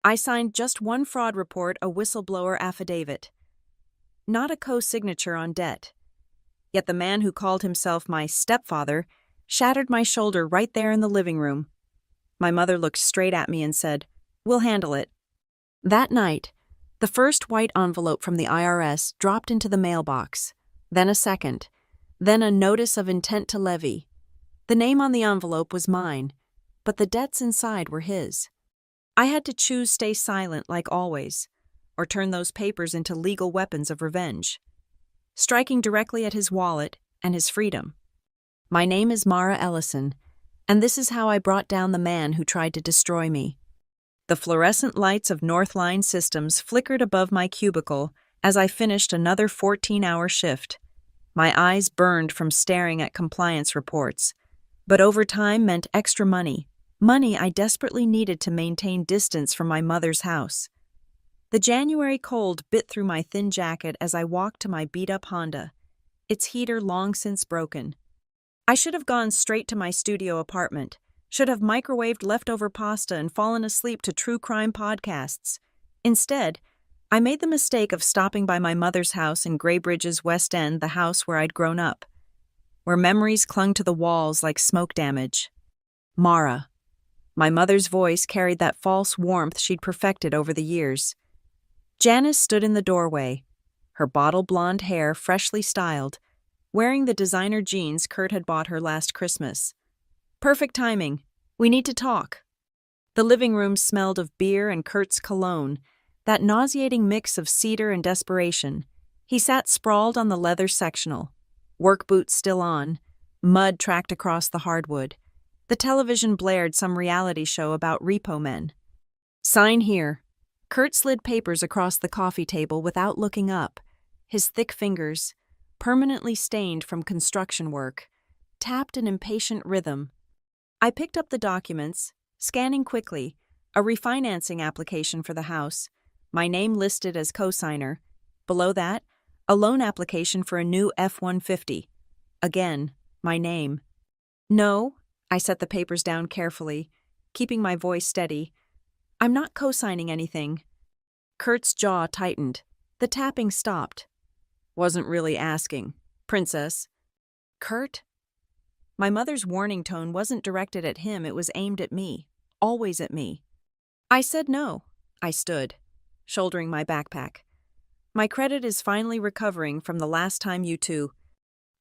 I signed just one fraud report, a whistleblower affidavit. Not a co-signature on debt. Yet the man who called himself my stepfather shattered my shoulder right there in the living room. My mother looked straight at me and said, "We'll handle it." That night, the first white envelope from the IRS dropped into the mailbox, then a second, then a notice of intent to levy. The name on the envelope was mine, but the debts inside were his. I had to choose stay silent like always, or turn those papers into legal weapons of revenge, striking directly at his wallet and his freedom. My name is Mara Ellison, and this is how I brought down the man who tried to destroy me. The fluorescent lights of Northline Systems flickered above my cubicle as I finished another 14-hour shift. My eyes burned from staring at compliance reports, but overtime meant extra money I desperately needed to maintain distance from my mother's house. The January cold bit through my thin jacket as I walked to my beat-up Honda, its heater long since broken. I should have gone straight to my studio apartment, should have microwaved leftover pasta and fallen asleep to true crime podcasts. Instead, I made the mistake of stopping by my mother's house in Greybridge's West End, the house where I'd grown up, where memories clung to the walls like smoke damage. Mara. My mother's voice carried that false warmth she'd perfected over the years. Janice stood in the doorway, her bottle blonde hair freshly styled, wearing the designer jeans Kurt had bought her last Christmas. "Perfect timing. We need to talk." The living room smelled of beer and Kurt's cologne, that nauseating mix of cedar and desperation. He sat sprawled on the leather sectional, work boots still on, mud tracked across the hardwood. The television blared some reality show about repo men. "Sign here." Kurt slid papers across the coffee table without looking up, his thick fingers, permanently stained from construction work, tapped an impatient rhythm. I picked up the documents, scanning quickly, a refinancing application for the house, my name listed as co-signer. Below that, a loan application for a new F-150. Again, my name. "No," I set the papers down carefully, keeping my voice steady. "I'm not co-signing anything." Kurt's jaw tightened. The tapping stopped. "Wasn't really asking, princess." "Kurt?" My mother's warning tone wasn't directed at him, it was aimed at me, always at me. I said no. I stood, shouldering my backpack. "My credit is finally recovering from the last time you two."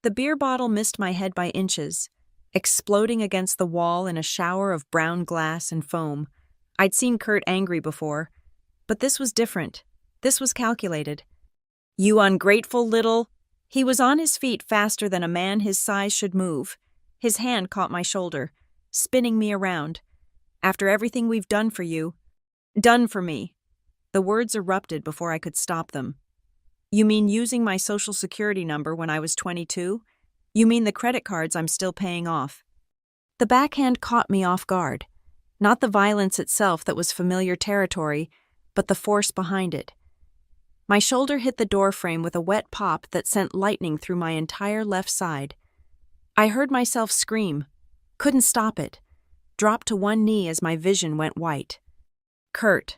The beer bottle missed my head by inches, exploding against the wall in a shower of brown glass and foam. I'd seen Kurt angry before, but this was different. This was calculated. "You ungrateful little—" He was on his feet faster than a man his size should move. His hand caught my shoulder, spinning me around. "After everything we've done for you—" "Done for me." The words erupted before I could stop them. "You mean using my social security number when I was 22? You mean the credit cards I'm still paying off?" The backhand caught me off guard. Not the violence itself that was familiar territory, but the force behind it. My shoulder hit the doorframe with a wet pop that sent lightning through my entire left side. I heard myself scream, couldn't stop it, dropped to one knee as my vision went white. "Kurt."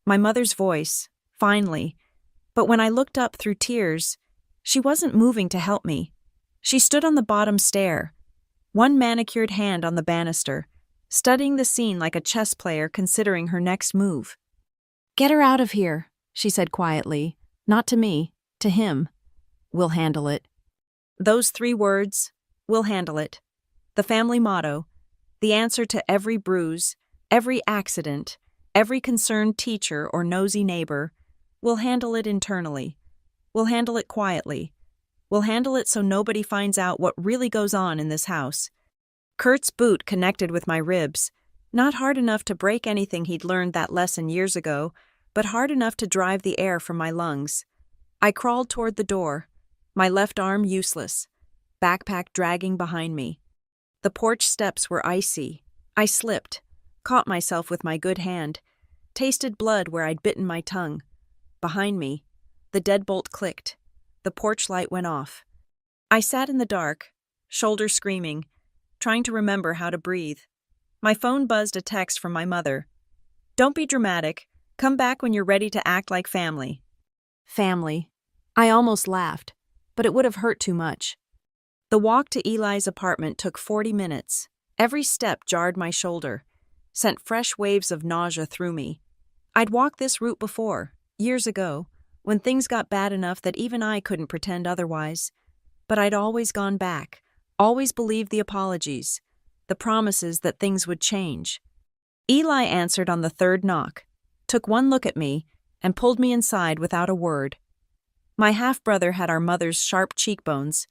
My mother's voice, finally, but when I looked up through tears, she wasn't moving to help me. She stood on the bottom stair, one manicured hand on the banister, studying the scene like a chess player considering her next move. "Get her out of here," she said quietly, not to me, to him. "We'll handle it." Those 3 words, "we'll handle it." The family motto, the answer to every bruise, every accident, every concerned teacher or nosy neighbor. We'll handle it internally. We'll handle it quietly. We'll handle it so nobody finds out what really goes on in this house. Kurt's boot connected with my ribs, not hard enough to break anything he'd learned that lesson years ago, but hard enough to drive the air from my lungs. I crawled toward the door, my left arm useless, backpack dragging behind me. The porch steps were icy. I slipped, caught myself with my good hand, tasted blood where I'd bitten my tongue. Behind me, the deadbolt clicked. The porch light went off. I sat in the dark, shoulder screaming, trying to remember how to breathe. My phone buzzed a text from my mother. Don't be dramatic. Come back when you're ready to act like family. Family. I almost laughed, but it would have hurt too much. The walk to Eli's apartment took 40 minutes. Every step jarred my shoulder, sent fresh waves of nausea through me. I'd walked this route before, years ago, when things got bad enough that even I couldn't pretend otherwise. But I'd always gone back, always believed the apologies, the promises that things would change. Eli answered on the third knock, took one look at me, and pulled me inside without a word. My half-brother had our mother's sharp cheekbones,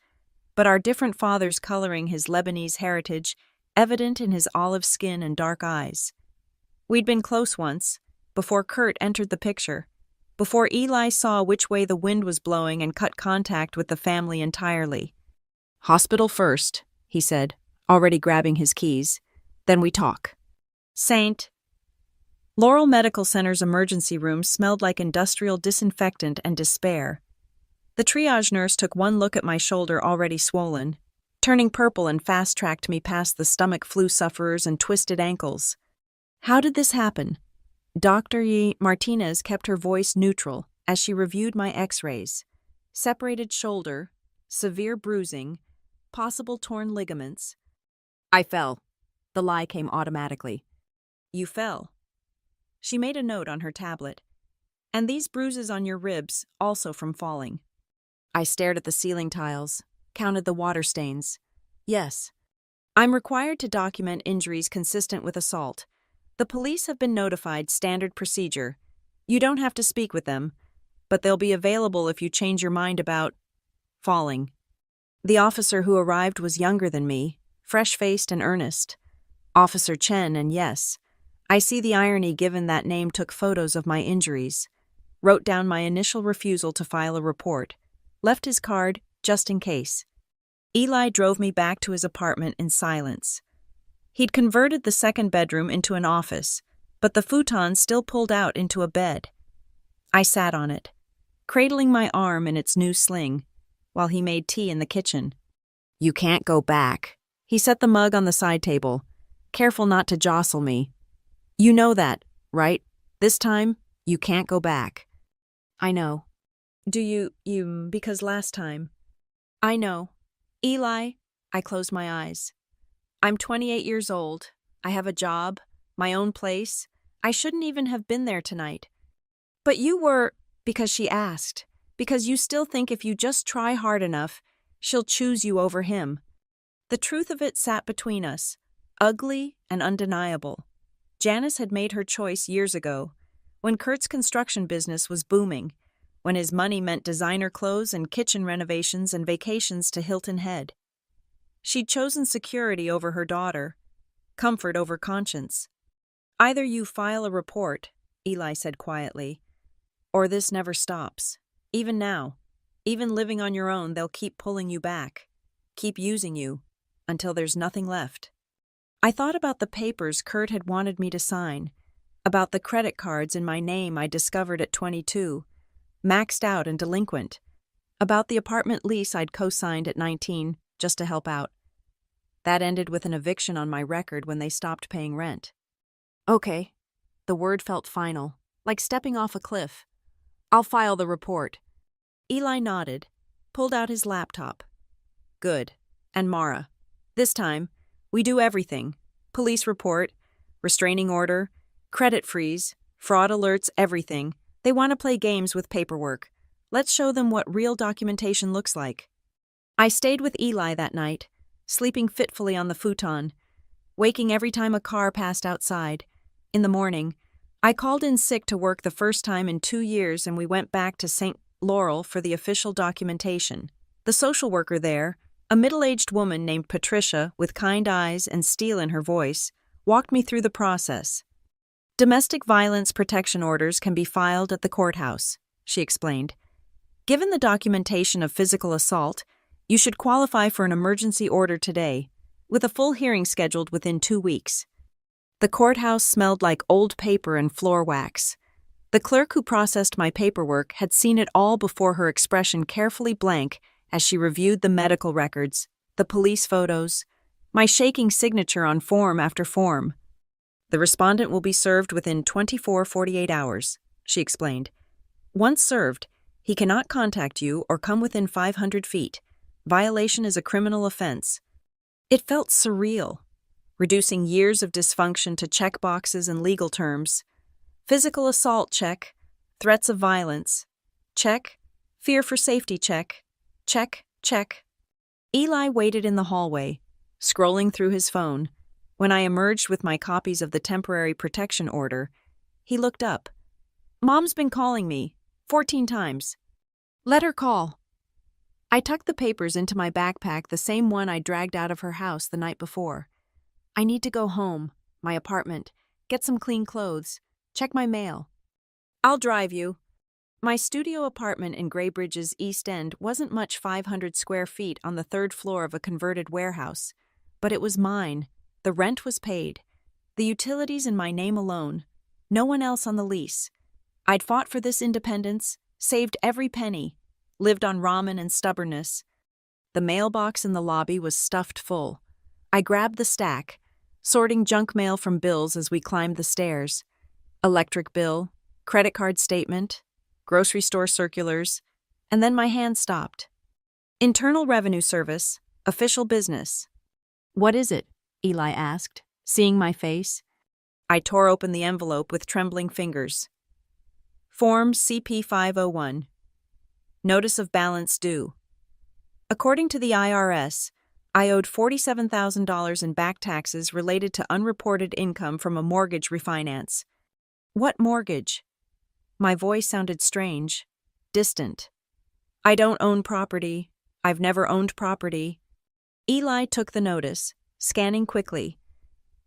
but our different fathers coloring his Lebanese heritage evident in his olive skin and dark eyes. We'd been close once, before Kurt entered the picture, before Eli saw which way the wind was blowing and cut contact with the family entirely. "Hospital first," he said, already grabbing his keys. "Then we talk." Saint. Laurel Medical Center's emergency room smelled like industrial disinfectant and despair. The triage nurse took one look at my shoulder already swollen, turning purple, and fast-tracked me past the stomach flu sufferers and twisted ankles. "How did this happen?" Dr. Martinez kept her voice neutral as she reviewed my x-rays. Separated shoulder, severe bruising, possible torn ligaments. "I fell." The lie came automatically. "You fell." She made a note on her tablet. "And these bruises on your ribs, also from falling." I stared at the ceiling tiles, counted the water stains. "Yes. I'm required to document injuries consistent with assault. The police have been notified, standard procedure. You don't have to speak with them, but they'll be available if you change your mind about falling." The officer who arrived was younger than me, fresh-faced and earnest. Officer Chen, and yes, I see the irony given that name took photos of my injuries, wrote down my initial refusal to file a report, left his card just in case. Eli drove me back to his apartment in silence. He'd converted the second bedroom into an office, but the futon still pulled out into a bed. I sat on it, cradling my arm in its new sling, while he made tea in the kitchen. "You can't go back." He set the mug on the side table, careful not to jostle me. "You know that, right? This time, you can't go back." "I know." "Do you, because last time." "I know. Eli," I closed my eyes. "I'm 28 years old. I have a job, my own place. I shouldn't even have been there tonight. But you were," because she asked, "because you still think if you just try hard enough, she'll choose you over him." The truth of it sat between us, ugly and undeniable. Janice had made her choice years ago, when Kurt's construction business was booming, when his money meant designer clothes and kitchen renovations and vacations to Hilton Head. She'd chosen security over her daughter, comfort over conscience. "Either you file a report," Eli said quietly, "or this never stops. Even now, even living on your own, they'll keep pulling you back, keep using you, until there's nothing left." I thought about the papers Kurt had wanted me to sign, about the credit cards in my name I discovered at 22, maxed out and delinquent, about the apartment lease I'd co-signed at 19 just to help out. That ended with an eviction on my record when they stopped paying rent. "Okay." The word felt final, like stepping off a cliff. "I'll file the report." Eli nodded, pulled out his laptop. "Good. And Mara. This time, we do everything. Police report, restraining order, credit freeze, fraud alerts, everything. They want to play games with paperwork. Let's show them what real documentation looks like." I stayed with Eli that night, sleeping fitfully on the futon, waking every time a car passed outside. In the morning, I called in sick to work the first time in 2 years, and we went back to St. Laurel for the official documentation. The social worker there, a middle-aged woman named Patricia with kind eyes and steel in her voice, walked me through the process. "Domestic violence protection orders can be filed at the courthouse," she explained. "Given the documentation of physical assault, you should qualify for an emergency order today, with a full hearing scheduled within 2 weeks." The courthouse smelled like old paper and floor wax. The clerk who processed my paperwork had seen it all before, her expression carefully blank as she reviewed the medical records, the police photos, my shaking signature on form after form. The respondent will be served within 48 hours, she explained. Once served, he cannot contact you or come within 500 feet. Violation is a criminal offense. It felt surreal, reducing years of dysfunction to checkboxes and legal terms. Physical assault check, threats of violence, check, fear for safety check, check, check. Eli waited in the hallway, scrolling through his phone. When I emerged with my copies of the temporary protection order, he looked up. Mom's been calling me 14 times. Let her call. I tucked the papers into my backpack, the same one I dragged out of her house the night before. I need to go home, my apartment, get some clean clothes, check my mail. I'll drive you. My studio apartment in Greybridge's East End wasn't much 500 square feet on the third floor of a converted warehouse, but it was mine. The rent was paid. The utilities in my name alone. No one else on the lease. I'd fought for this independence, saved every penny, lived on ramen and stubbornness. The mailbox in the lobby was stuffed full. I grabbed the stack, sorting junk mail from bills as we climbed the stairs. Electric bill, credit card statement, grocery store circulars, and then my hand stopped. Internal Revenue Service, official business. What is it? Eli asked, seeing my face. I tore open the envelope with trembling fingers. Form CP 501. Notice of balance due. According to the IRS, I owed $47,000 in back taxes related to unreported income from a mortgage refinance. What mortgage? My voice sounded strange, distant. I don't own property. I've never owned property. Eli took the notice, scanning quickly.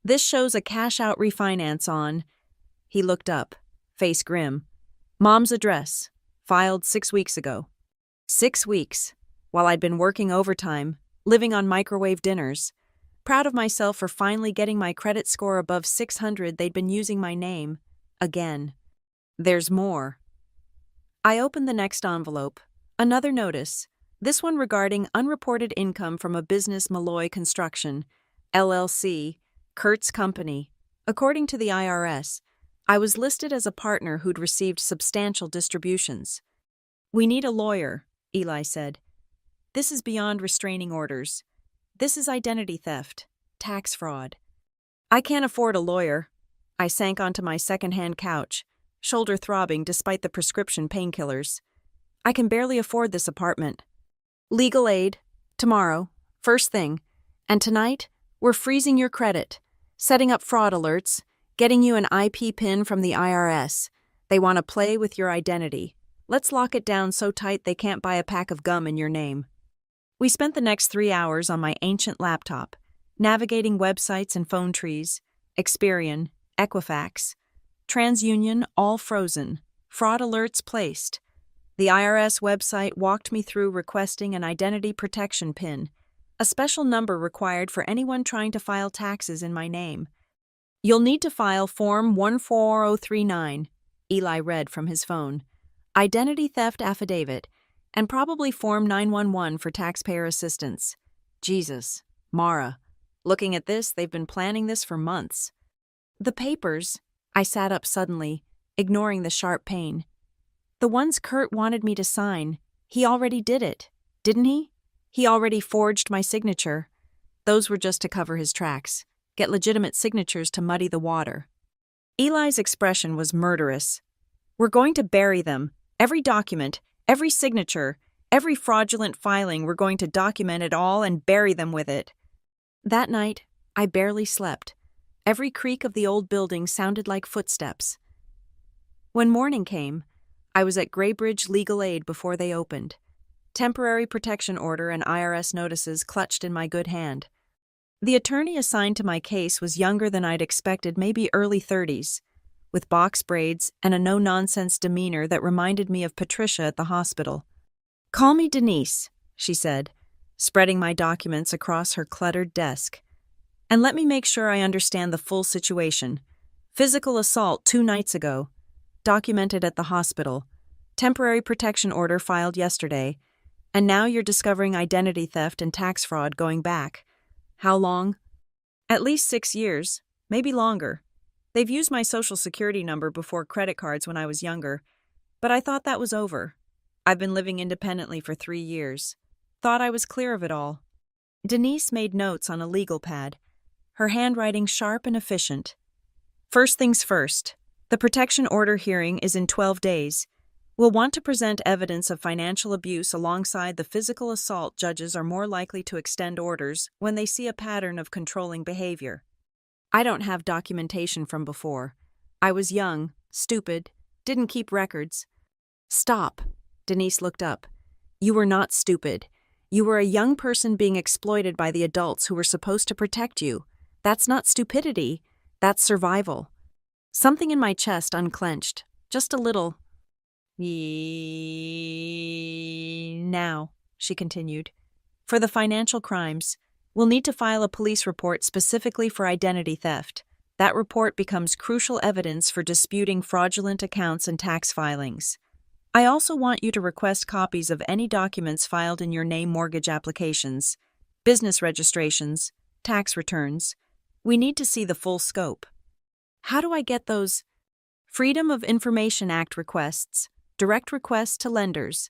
This shows a cash-out refinance on. He looked up, face grim. Mom's address, filed 6 weeks ago. 6 weeks, while I'd been working overtime, living on microwave dinners. Proud of myself for finally getting my credit score above 600, they'd been using my name. Again. There's more. I opened the next envelope. Another notice. This one regarding unreported income from a business Malloy Construction, LLC, Kurt's company. According to the IRS, I was listed as a partner who'd received substantial distributions. We need a lawyer, Eli said. This is beyond restraining orders. This is identity theft, tax fraud. I can't afford a lawyer. I sank onto my second-hand couch, shoulder throbbing despite the prescription painkillers. I can barely afford this apartment. Legal aid, tomorrow, first thing. And tonight, we're freezing your credit, setting up fraud alerts, getting you an IP pin from the IRS. They want to play with your identity. Let's lock it down so tight they can't buy a pack of gum in your name. We spent the next 3 hours on my ancient laptop, navigating websites and phone trees, Experian, Equifax, TransUnion, all frozen, fraud alerts placed. The IRS website walked me through requesting an identity protection PIN, a special number required for anyone trying to file taxes in my name. You'll need to file Form 14039, Eli read from his phone, Identity Theft Affidavit, and probably Form 911 for taxpayer assistance. Jesus, Mara. Looking at this, they've been planning this for months. The papers, I sat up suddenly, ignoring the sharp pain. The ones Kurt wanted me to sign, he already did it, didn't he? He already forged my signature. Those were just to cover his tracks, get legitimate signatures to muddy the water. Eli's expression was murderous. We're going to bury them. Every document, every signature, every fraudulent filing, we're going to document it all and bury them with it. That night, I barely slept. Every creak of the old building sounded like footsteps. When morning came, I was at Greybridge Legal Aid before they opened. Temporary protection order and IRS notices clutched in my good hand. The attorney assigned to my case was younger than I'd expected, maybe early 30s, with box braids and a no-nonsense demeanor that reminded me of Patricia at the hospital. Call me Denise, she said, spreading my documents across her cluttered desk. And let me make sure I understand the full situation. Physical assault 2 nights ago, documented at the hospital, temporary protection order filed yesterday, and now you're discovering identity theft and tax fraud going back. How long? At least 6 years, maybe longer. They've used my social security number before credit cards when I was younger, but I thought that was over. I've been living independently for 3 years. Thought I was clear of it all. Denise made notes on a legal pad, her handwriting sharp and efficient. First things first, the protection order hearing is in 12 days. We'll want to present evidence of financial abuse alongside the physical assault. Judges are more likely to extend orders when they see a pattern of controlling behavior. I don't have documentation from before. I was young, stupid, didn't keep records. Stop. Denise looked up. You were not stupid. You were a young person being exploited by the adults who were supposed to protect you. That's not stupidity. That's survival. Something in my chest unclenched. Just a little. Now, she continued, for the financial crimes, we'll need to file a police report specifically for identity theft. That report becomes crucial evidence for disputing fraudulent accounts and tax filings. I also want you to request copies of any documents filed in your name mortgage applications, business registrations, tax returns. We need to see the full scope. How do I get those? Freedom of Information Act requests, direct requests to lenders,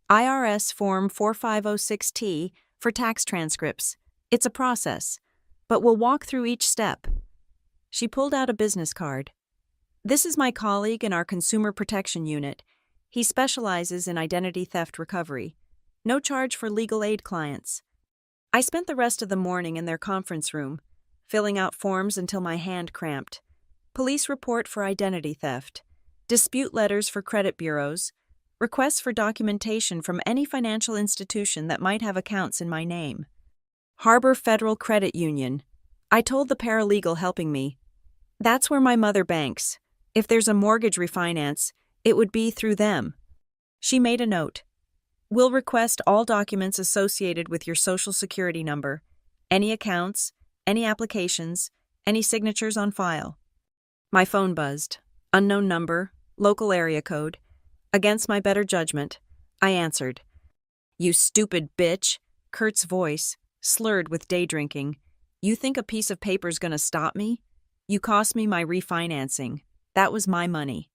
IRS Form 4506T for tax transcripts. It's a process, but we'll walk through each step. She pulled out a business card. This is my colleague in our Consumer Protection Unit. He specializes in identity theft recovery. No charge for legal aid clients. I spent the rest of the morning in their conference room, filling out forms until my hand cramped. Police report for identity theft, dispute letters for credit bureaus, requests for documentation from any financial institution that might have accounts in my name. Harbor Federal Credit Union. I told the paralegal helping me. That's where my mother banks. If there's a mortgage refinance, it would be through them. She made a note. We'll request all documents associated with your social security number, any accounts, any applications, any signatures on file. My phone buzzed. Unknown number, local area code. Against my better judgment, I answered. You stupid bitch, Kurt's voice, slurred with day drinking. You think a piece of paper's gonna stop me? You cost me my refinancing. That was my money.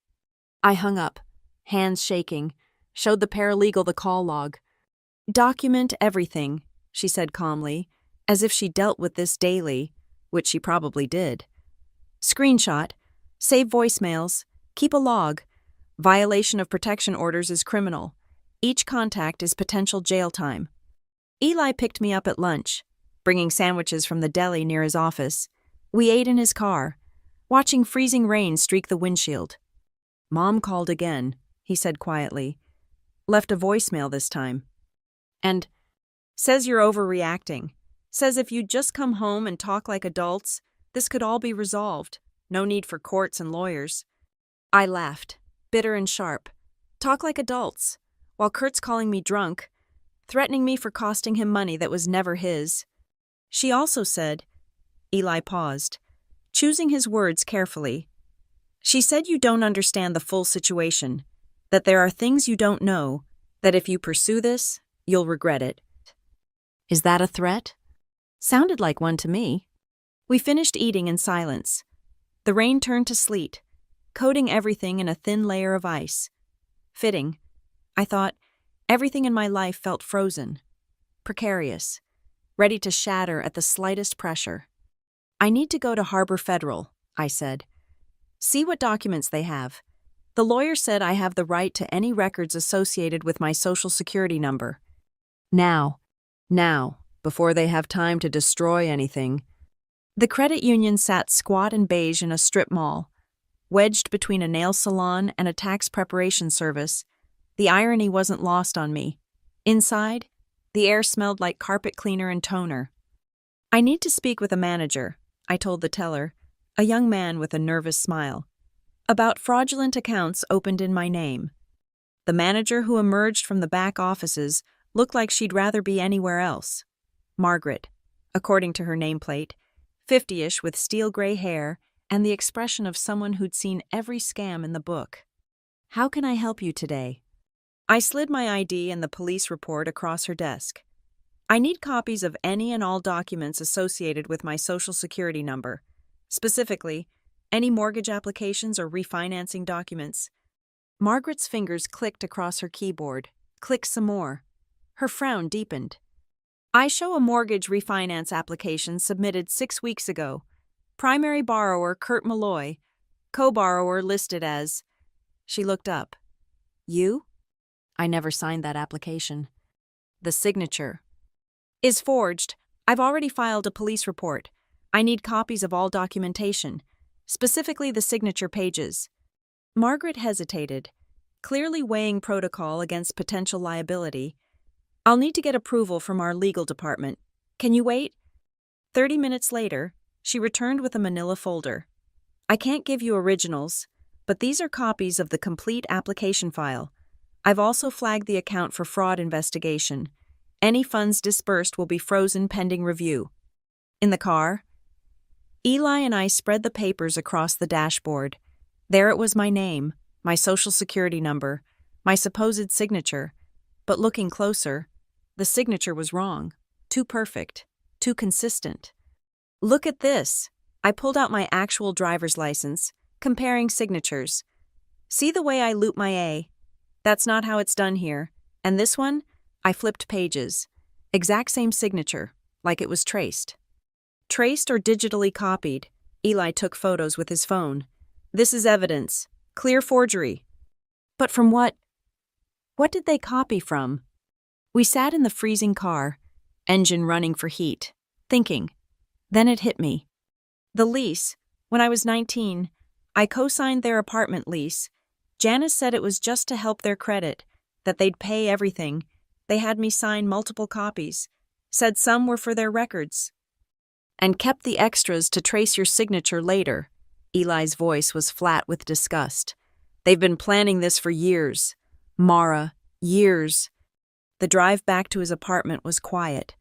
I hung up, hands shaking, showed the paralegal the call log. Document everything, she said calmly, as if she dealt with this daily, which she probably did. Screenshot, save voicemails, keep a log. Violation of protection orders is criminal. Each contact is potential jail time. Eli picked me up at lunch, bringing sandwiches from the deli near his office. We ate in his car, watching freezing rain streak the windshield. Mom called again, he said quietly. Left a voicemail this time. And says you're overreacting. Says if you'd just come home and talk like adults, this could all be resolved. No need for courts and lawyers. I laughed, bitter and sharp. Talk like adults, while Kurt's calling me drunk, threatening me for costing him money that was never his. She also said, Eli paused, choosing his words carefully. She said you don't understand the full situation, that there are things you don't know, that if you pursue this, you'll regret it. Is that a threat? Sounded like one to me. We finished eating in silence. The rain turned to sleet, coating everything in a thin layer of ice. Fitting. I thought, everything in my life felt frozen, precarious, ready to shatter at the slightest pressure. I need to go to Harbor Federal, I said. See what documents they have. The lawyer said I have the right to any records associated with my social security number. Now, before they have time to destroy anything. The credit union sat squat and beige in a strip mall, wedged between a nail salon and a tax preparation service. The irony wasn't lost on me. Inside, the air smelled like carpet cleaner and toner. I need to speak with a manager, I told the teller, a young man with a nervous smile, about fraudulent accounts opened in my name. The manager, who emerged from the back offices, looked like she'd rather be anywhere else. Margaret, according to her nameplate, 50-ish with steel gray hair and the expression of someone who'd seen every scam in the book. How can I help you today? I slid my ID and the police report across her desk. I need copies of any and all documents associated with my social security number. Specifically, Any mortgage applications or refinancing documents? Margaret's fingers clicked across her keyboard. Click some more. Her frown deepened. I show a mortgage refinance application submitted 6 weeks ago. Primary borrower Kurt Malloy. Co-borrower listed as... She looked up. You? I never signed that application. The signature is forged. I've already filed a police report. I need copies of all documentation, specifically the signature pages. Margaret hesitated, clearly weighing protocol against potential liability. I'll need to get approval from our legal department. Can you wait? 30 minutes later, she returned with a manila folder. I can't give you originals, but these are copies of the complete application file. I've also flagged the account for fraud investigation. Any funds disbursed will be frozen pending review. In the car, Eli and I spread the papers across the dashboard. There it was, my name, my social security number, my supposed signature. But looking closer, the signature was wrong. Too perfect. Too consistent. Look at this. I pulled out my actual driver's license, comparing signatures. See the way I loop my A? That's not how it's done here. And this one, I flipped pages. Exact same signature, like it was traced. Traced or digitally copied. Eli took photos with his phone. This is evidence. Clear forgery. But from what? What did they copy from? We sat in the freezing car, engine running for heat, thinking. Then it hit me. The lease. When I was 19, I co-signed their apartment lease. Janice said it was just to help their credit, that they'd pay everything. They had me sign multiple copies, said some were for their records, and kept the extras to trace your signature later. Eli's voice was flat with disgust. They've been planning this for years. Mara, years. The drive back to his apartment was quiet.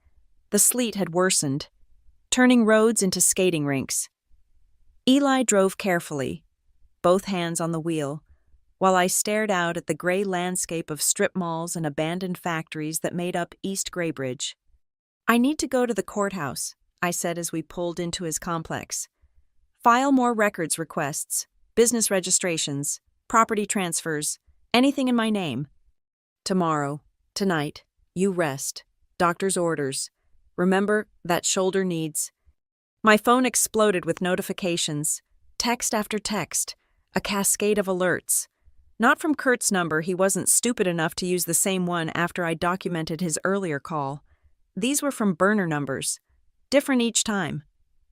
The sleet had worsened, turning roads into skating rinks. Eli drove carefully, both hands on the wheel, while I stared out at the gray landscape of strip malls and abandoned factories that made up East Graybridge. I need to go to the courthouse, I said as we pulled into his complex. File more records requests, business registrations, property transfers, anything in my name. Tomorrow, tonight, you rest. Doctor's orders. Remember, that shoulder needs. My phone exploded with notifications, text after text, a cascade of alerts. Not from Kurt's number, he wasn't stupid enough to use the same one after I documented his earlier call. These were from burner numbers, different each time,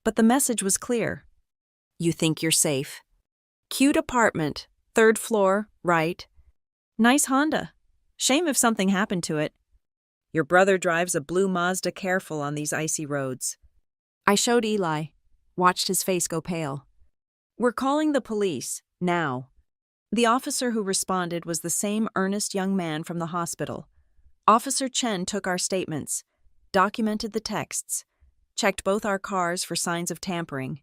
but the message was clear. You think you're safe. Cute apartment, 3rd floor, right. Nice Honda. Shame if something happened to it. Your brother drives a blue Mazda, careful on these icy roads. I showed Eli, watched his face go pale. We're calling the police, now. The officer who responded was the same earnest young man from the hospital. Officer Chen took our statements, documented the texts, checked both our cars for signs of tampering.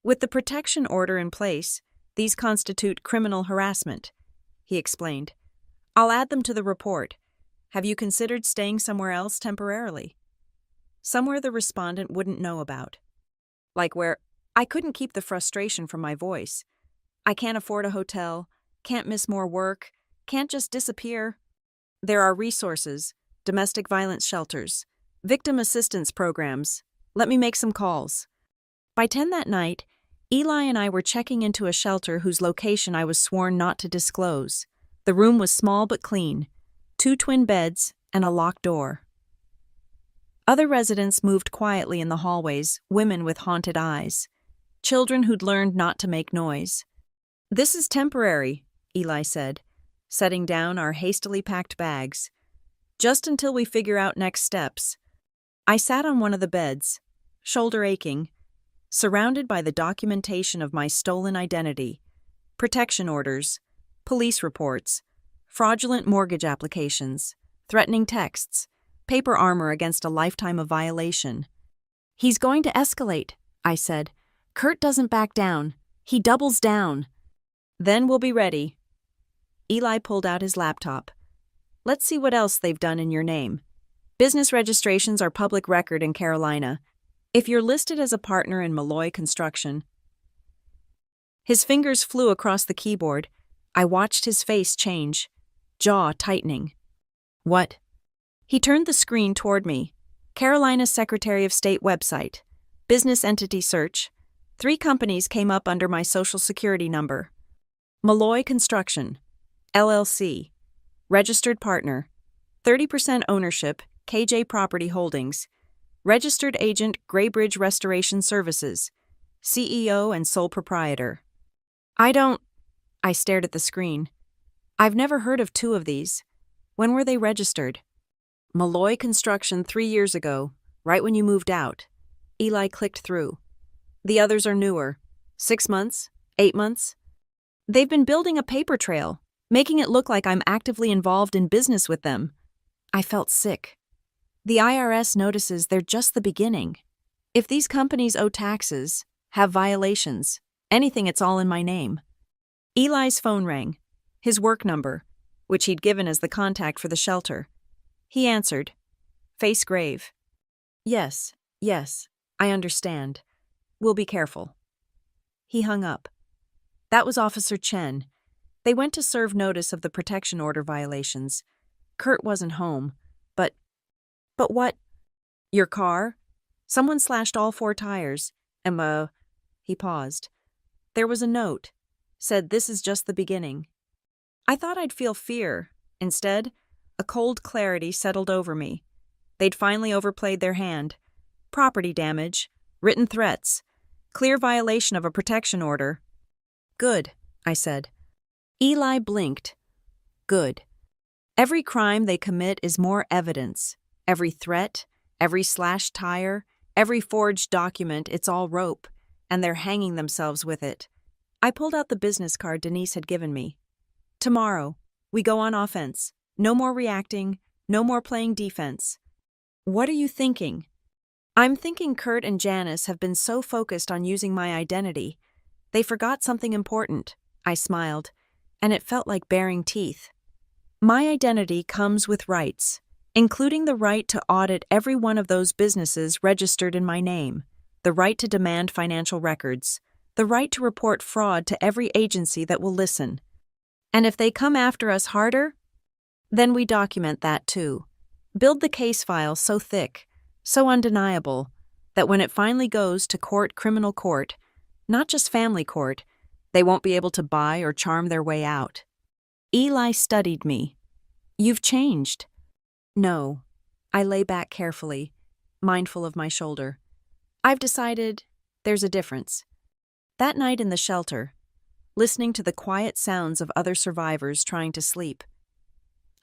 With the protection order in place, these constitute criminal harassment, he explained. I'll add them to the report. Have you considered staying somewhere else temporarily? Somewhere the respondent wouldn't know about. Like where I couldn't keep the frustration from my voice. I can't afford a hotel, can't miss more work, can't just disappear. There are resources, domestic violence shelters, victim assistance programs. Let me make some calls. By 10 that night, Eli and I were checking into a shelter whose location I was sworn not to disclose. The room was small but clean, 2 twin beds and a locked door. Other residents moved quietly in the hallways, women with haunted eyes, children who'd learned not to make noise. This is temporary, Eli said, setting down our hastily packed bags. Just until we figure out next steps. I sat on one of the beds, shoulder aching, surrounded by the documentation of my stolen identity, protection orders, police reports, fraudulent mortgage applications, threatening texts, paper armor against a lifetime of violation. He's going to escalate, I said. Kurt doesn't back down. He doubles down. Then we'll be ready. Eli pulled out his laptop. Let's see what else they've done in your name. Business registrations are public record in Carolina. If you're listed as a partner in Malloy Construction, His fingers flew across the keyboard. I watched his face change, jaw tightening. What? He turned the screen toward me. Carolina Secretary of State website. Business entity search. 3 companies came up under my social security number. Malloy Construction, LLC. Registered partner. 30% ownership, KJ Property Holdings. Registered agent, Graybridge Restoration Services. CEO and sole proprietor. I stared at the screen. I've never heard of 2 of these. When were they registered? Malloy Construction 3 years ago, right when you moved out. Eli clicked through. The others are newer. 6 months? 8 months? They've been building a paper trail, making it look like I'm actively involved in business with them. I felt sick. The IRS notices they're just the beginning. If these companies owe taxes, have violations, anything, it's all in my name. Eli's phone rang. His work number, which he'd given as the contact for the shelter. He answered. Face grave. Yes, I understand. We'll be careful. He hung up. That was Officer Chen. They went to serve notice of the protection order violations. Kurt wasn't home, but what? Your car? Someone slashed all 4 tires. He paused. There was a note. Said this is just the beginning. I thought I'd feel fear. Instead, a cold clarity settled over me. They'd finally overplayed their hand. Property damage, written threats, clear violation of a protection order. Good, I said. Eli blinked. Good. Every crime they commit is more evidence. Every threat, every slashed tire, every forged document, it's all rope, and they're hanging themselves with it. I pulled out the business card Denise had given me. Tomorrow, we go on offense. No more reacting, no more playing defense. What are you thinking? I'm thinking Kurt and Janice have been so focused on using my identity. They forgot something important. I smiled, and it felt like baring teeth. My identity comes with rights, including the right to audit every one of those businesses registered in my name, the right to demand financial records, the right to report fraud to every agency that will listen. And if they come after us harder, then we document that too. Build the case file so thick, so undeniable, that when it finally goes to court, criminal court, not just family court, they won't be able to buy or charm their way out. Eli studied me. You've changed. No. I lay back carefully, mindful of my shoulder. I've decided there's a difference. That night in the shelter, listening to the quiet sounds of other survivors trying to sleep,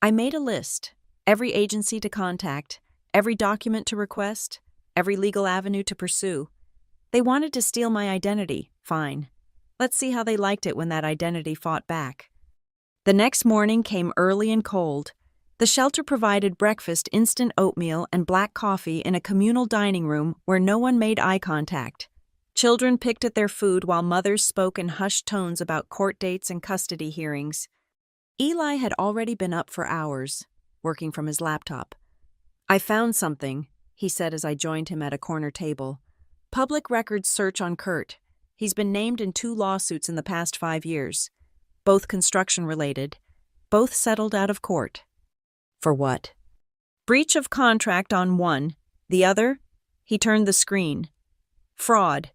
I made a list, every agency to contact, every document to request, every legal avenue to pursue. They wanted to steal my identity, fine. Let's see how they liked it when that identity fought back. The next morning came early and cold. The shelter provided breakfast, instant oatmeal, and black coffee in a communal dining room where no one made eye contact. Children picked at their food while mothers spoke in hushed tones about court dates and custody hearings. Eli had already been up for hours, working from his laptop. I found something, he said as I joined him at a corner table. Public records search on Kurt. He's been named in 2 lawsuits in the past 5 years. Both construction-related. Both settled out of court. For what? Breach of contract on one. The other? He turned the screen. Fraud.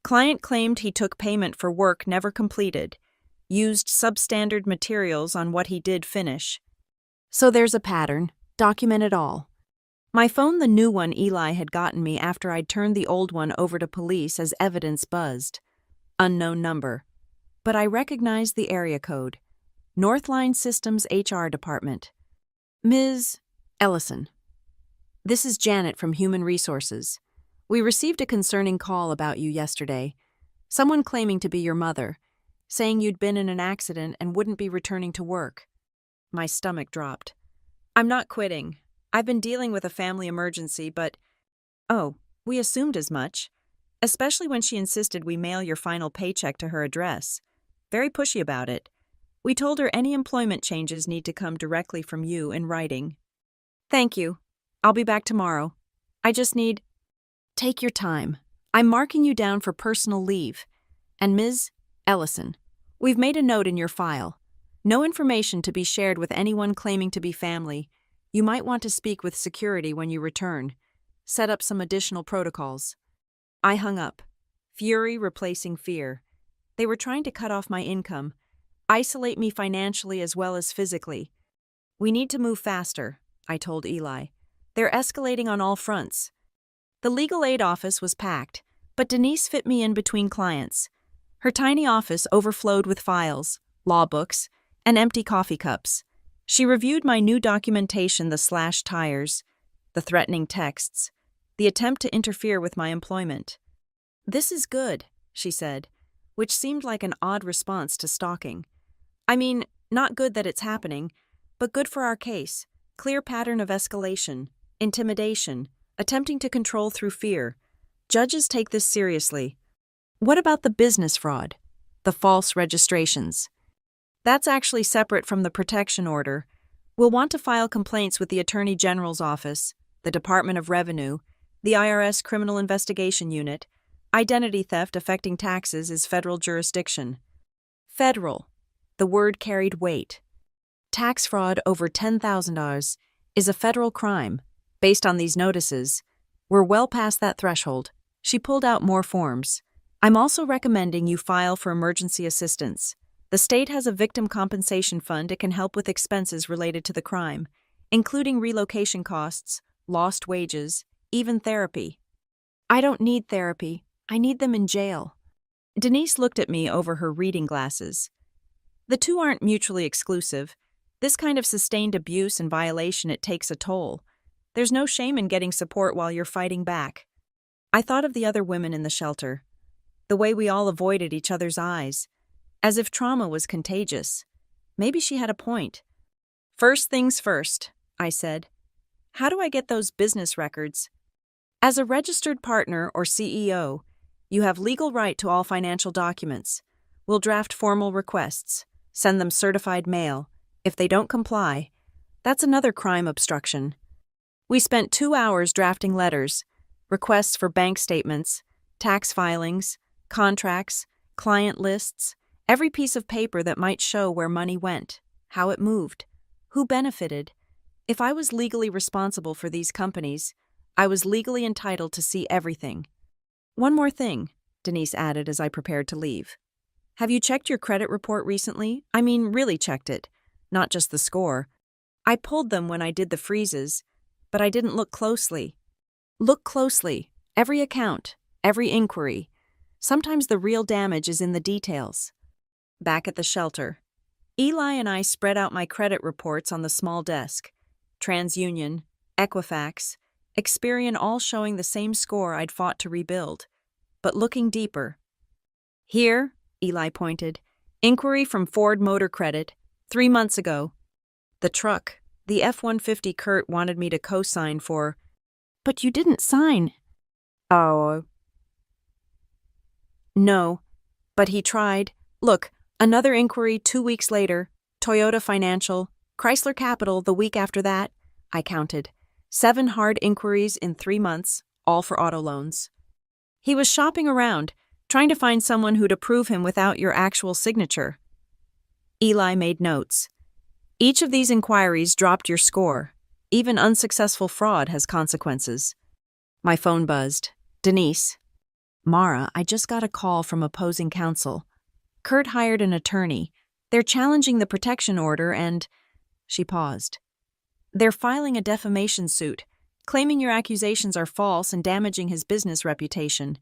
Client claimed he took payment for work never completed. Used substandard materials on what he did finish. So there's a pattern. Document it all. My phone, the new one Eli had gotten me after I'd turned the old one over to police as evidence buzzed. Unknown number. But I recognized the area code. Northline Systems HR Department. Ms. Ellison. This is Janet from Human Resources. We received a concerning call about you yesterday. Someone claiming to be your mother, saying you'd been in an accident and wouldn't be returning to work. My stomach dropped. I'm not quitting. I've been dealing with a family emergency, but... Oh, we assumed as much. Especially when she insisted we mail your final paycheck to her address. Very pushy about it. We told her any employment changes need to come directly from you in writing. Thank you. I'll be back tomorrow. I just need... Take your time. I'm marking you down for personal leave. And Ms., Ellison, we've made a note in your file. No information to be shared with anyone claiming to be family. You might want to speak with security when you return. Set up some additional protocols. I hung up, fury replacing fear. They were trying to cut off my income, isolate me financially as well as physically. We need to move faster, I told Eli. They're escalating on all fronts. The legal aid office was packed, but Denise fit me in between clients. Her tiny office overflowed with files, law books, and empty coffee cups. She reviewed my new documentation, the slashed tires, the threatening texts, the attempt to interfere with my employment. "This is good," she said, which seemed like an odd response to stalking. I mean, not good that it's happening, but good for our case. Clear pattern of escalation, intimidation, attempting to control through fear. Judges take this seriously. What about the business fraud? The false registrations? That's actually separate from the protection order. We'll want to file complaints with the Attorney General's office, the Department of Revenue, the IRS Criminal Investigation Unit. Identity theft affecting taxes is federal jurisdiction. Federal. The word carried weight. Tax fraud over $10,000 is a federal crime. Based on these notices, we're well past that threshold. She pulled out more forms. I'm also recommending you file for emergency assistance. The state has a victim compensation fund. It can help with expenses related to the crime, including relocation costs, lost wages, even therapy. I don't need therapy. I need them in jail. Denise looked at me over her reading glasses. The two aren't mutually exclusive. This kind of sustained abuse and violation, it takes a toll. There's no shame in getting support while you're fighting back. I thought of the other women in the shelter, the way we all avoided each other's eyes, as if trauma was contagious. Maybe she had a point. First things first, I said. How do I get those business records? As a registered partner or CEO, you have legal right to all financial documents. We'll draft formal requests, send them certified mail. If they don't comply, that's another crime obstruction. We spent 2 hours drafting letters, requests for bank statements, tax filings, contracts, client lists, every piece of paper that might show where money went, how it moved, who benefited. If I was legally responsible for these companies, I was legally entitled to see everything. One more thing, Denise added as I prepared to leave. Have you checked your credit report recently? I mean, really checked it, not just the score. I pulled them when I did the freezes, but I didn't look closely. Look closely. Every account, every inquiry. Sometimes the real damage is in the details. Back at the shelter, Eli and I spread out my credit reports on the small desk. TransUnion, Equifax, Experian, all showing the same score I'd fought to rebuild, but looking deeper. Here, Eli pointed, inquiry from Ford Motor Credit, 3 months ago. The truck, the F-150 Kurt wanted me to co-sign for. But you didn't sign. Oh. No, but he tried. Look, another inquiry 2 weeks later, Toyota Financial, Chrysler Capital the week after that. I counted. 7 hard inquiries in 3 months, all for auto loans. He was shopping around, trying to find someone who'd approve him without your actual signature. Eli made notes. Each of these inquiries dropped your score. Even unsuccessful fraud has consequences. My phone buzzed. Denise. Mara, I just got a call from opposing counsel. Kurt hired an attorney. They're challenging the protection order and... She paused. They're filing a defamation suit, claiming your accusations are false and damaging his business reputation.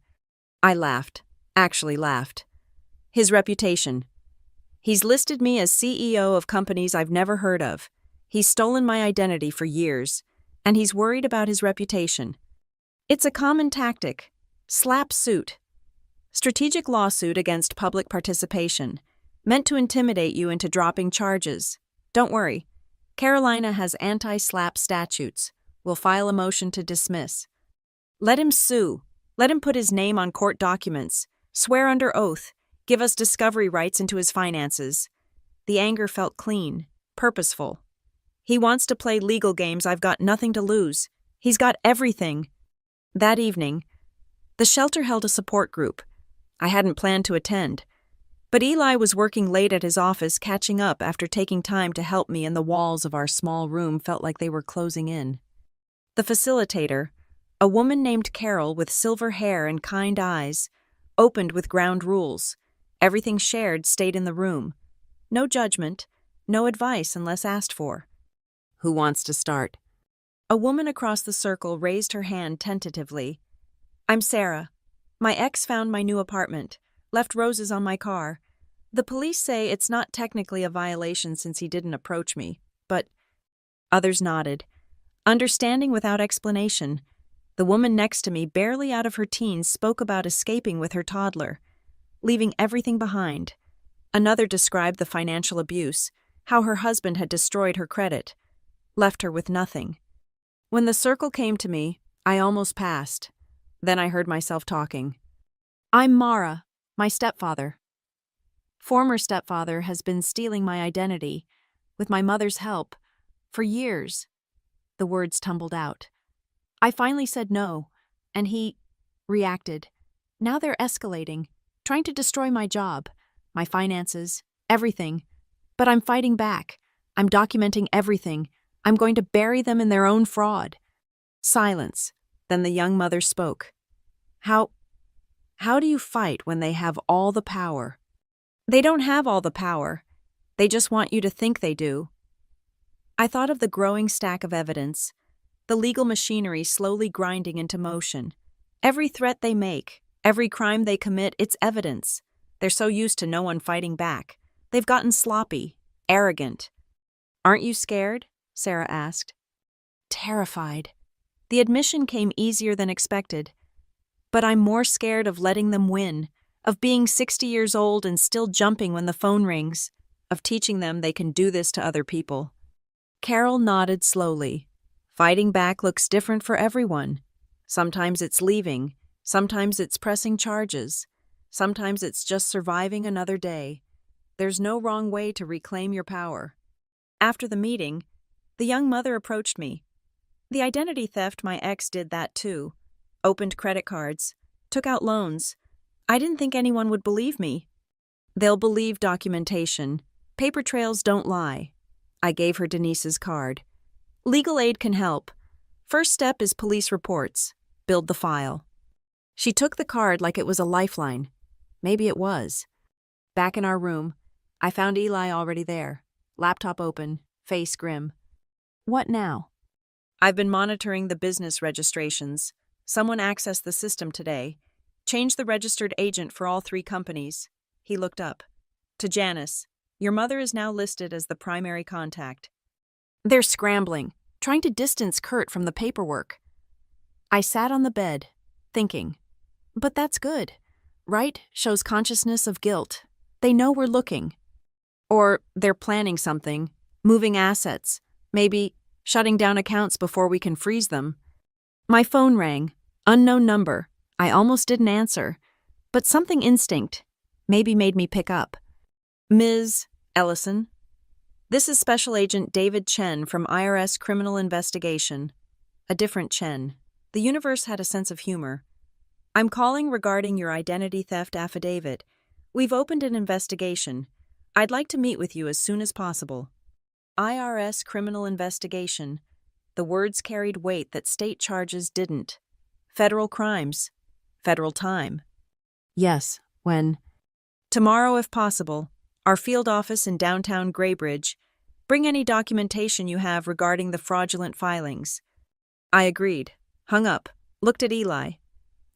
I laughed. Actually laughed. His reputation. He's listed me as CEO of companies I've never heard of. He's stolen my identity for years, and he's worried about his reputation. It's a common tactic. Slap suit. Strategic lawsuit against public participation, meant to intimidate you into dropping charges. Don't worry. Carolina has anti-slap statutes. We'll file a motion to dismiss. Let him sue. Let him put his name on court documents. Swear under oath. Give us discovery rights into his finances. The anger felt clean, purposeful. He wants to play legal games. I've got nothing to lose. He's got everything. That evening, the shelter held a support group. I hadn't planned to attend, But Eli was working late at his office, catching up after taking time to help me, and the walls of our small room felt like they were closing in. The facilitator, a woman named Carol with silver hair and kind eyes, opened with ground rules. Everything shared stayed in the room. No judgment, no advice unless asked for. Who wants to start? A woman across the circle raised her hand tentatively. I'm Sarah. My ex found my new apartment, left roses on my car. The police say it's not technically a violation since he didn't approach me, but others nodded, understanding without explanation. The woman next to me, barely out of her teens, spoke about escaping with her toddler, leaving everything behind. Another described the financial abuse, how her husband had destroyed her credit, left her with nothing. When the circle came to me, I almost passed. Then I heard myself talking. I'm Mara, my stepfather. Former stepfather has been stealing my identity, with my mother's help, for years. The words tumbled out. I finally said no, and he reacted. Now they're escalating, trying to destroy my job, my finances, everything. But I'm fighting back. I'm documenting everything. I'm going to bury them in their own fraud. Silence. Then the young mother spoke. How do you fight when they have all the power? They don't have all the power. They just want you to think they do. I thought of the growing stack of evidence, the legal machinery slowly grinding into motion. Every threat they make, every crime they commit, it's evidence. They're so used to no one fighting back. They've gotten sloppy, arrogant. Aren't you scared? Sarah asked. Terrified. The admission came easier than expected. But I'm more scared of letting them win, of being 60 years old and still jumping when the phone rings, of teaching them they can do this to other people. Carol nodded slowly. Fighting back looks different for everyone. Sometimes it's leaving, sometimes it's pressing charges, sometimes it's just surviving another day. There's no wrong way to reclaim your power. After the meeting, the young mother approached me. The identity theft, my ex did that too. Opened credit cards, took out loans. I didn't think anyone would believe me. They'll believe documentation. Paper trails don't lie. I gave her Denise's card. Legal aid can help. First step is police reports. Build the file. She took the card like it was a lifeline. Maybe it was. Back in our room, I found Eli already there. Laptop open, face grim. What now? I've been monitoring the business registrations. Someone accessed the system today. Changed the registered agent for all 3 companies. He looked up. To Janice, your mother is now listed as the primary contact. They're scrambling, trying to distance Kurt from the paperwork. I sat on the bed, thinking. But that's good. Right? Shows consciousness of guilt. They know we're looking. Or they're planning something, moving assets, maybe shutting down accounts before we can freeze them. My phone rang, unknown number. I almost didn't answer, but something instinct maybe made me pick up. Ms. Ellison, this is Special Agent David Chen from IRS Criminal Investigation. A different Chen. The universe had a sense of humor. I'm calling regarding your identity theft affidavit. We've opened an investigation. I'd like to meet with you as soon as possible. IRS Criminal Investigation. The words carried weight that state charges didn't. Federal crimes. Federal time. Yes, when? Tomorrow if possible. Our field office in downtown Graybridge. Bring any documentation you have regarding the fraudulent filings. I agreed. Hung up. Looked at Eli.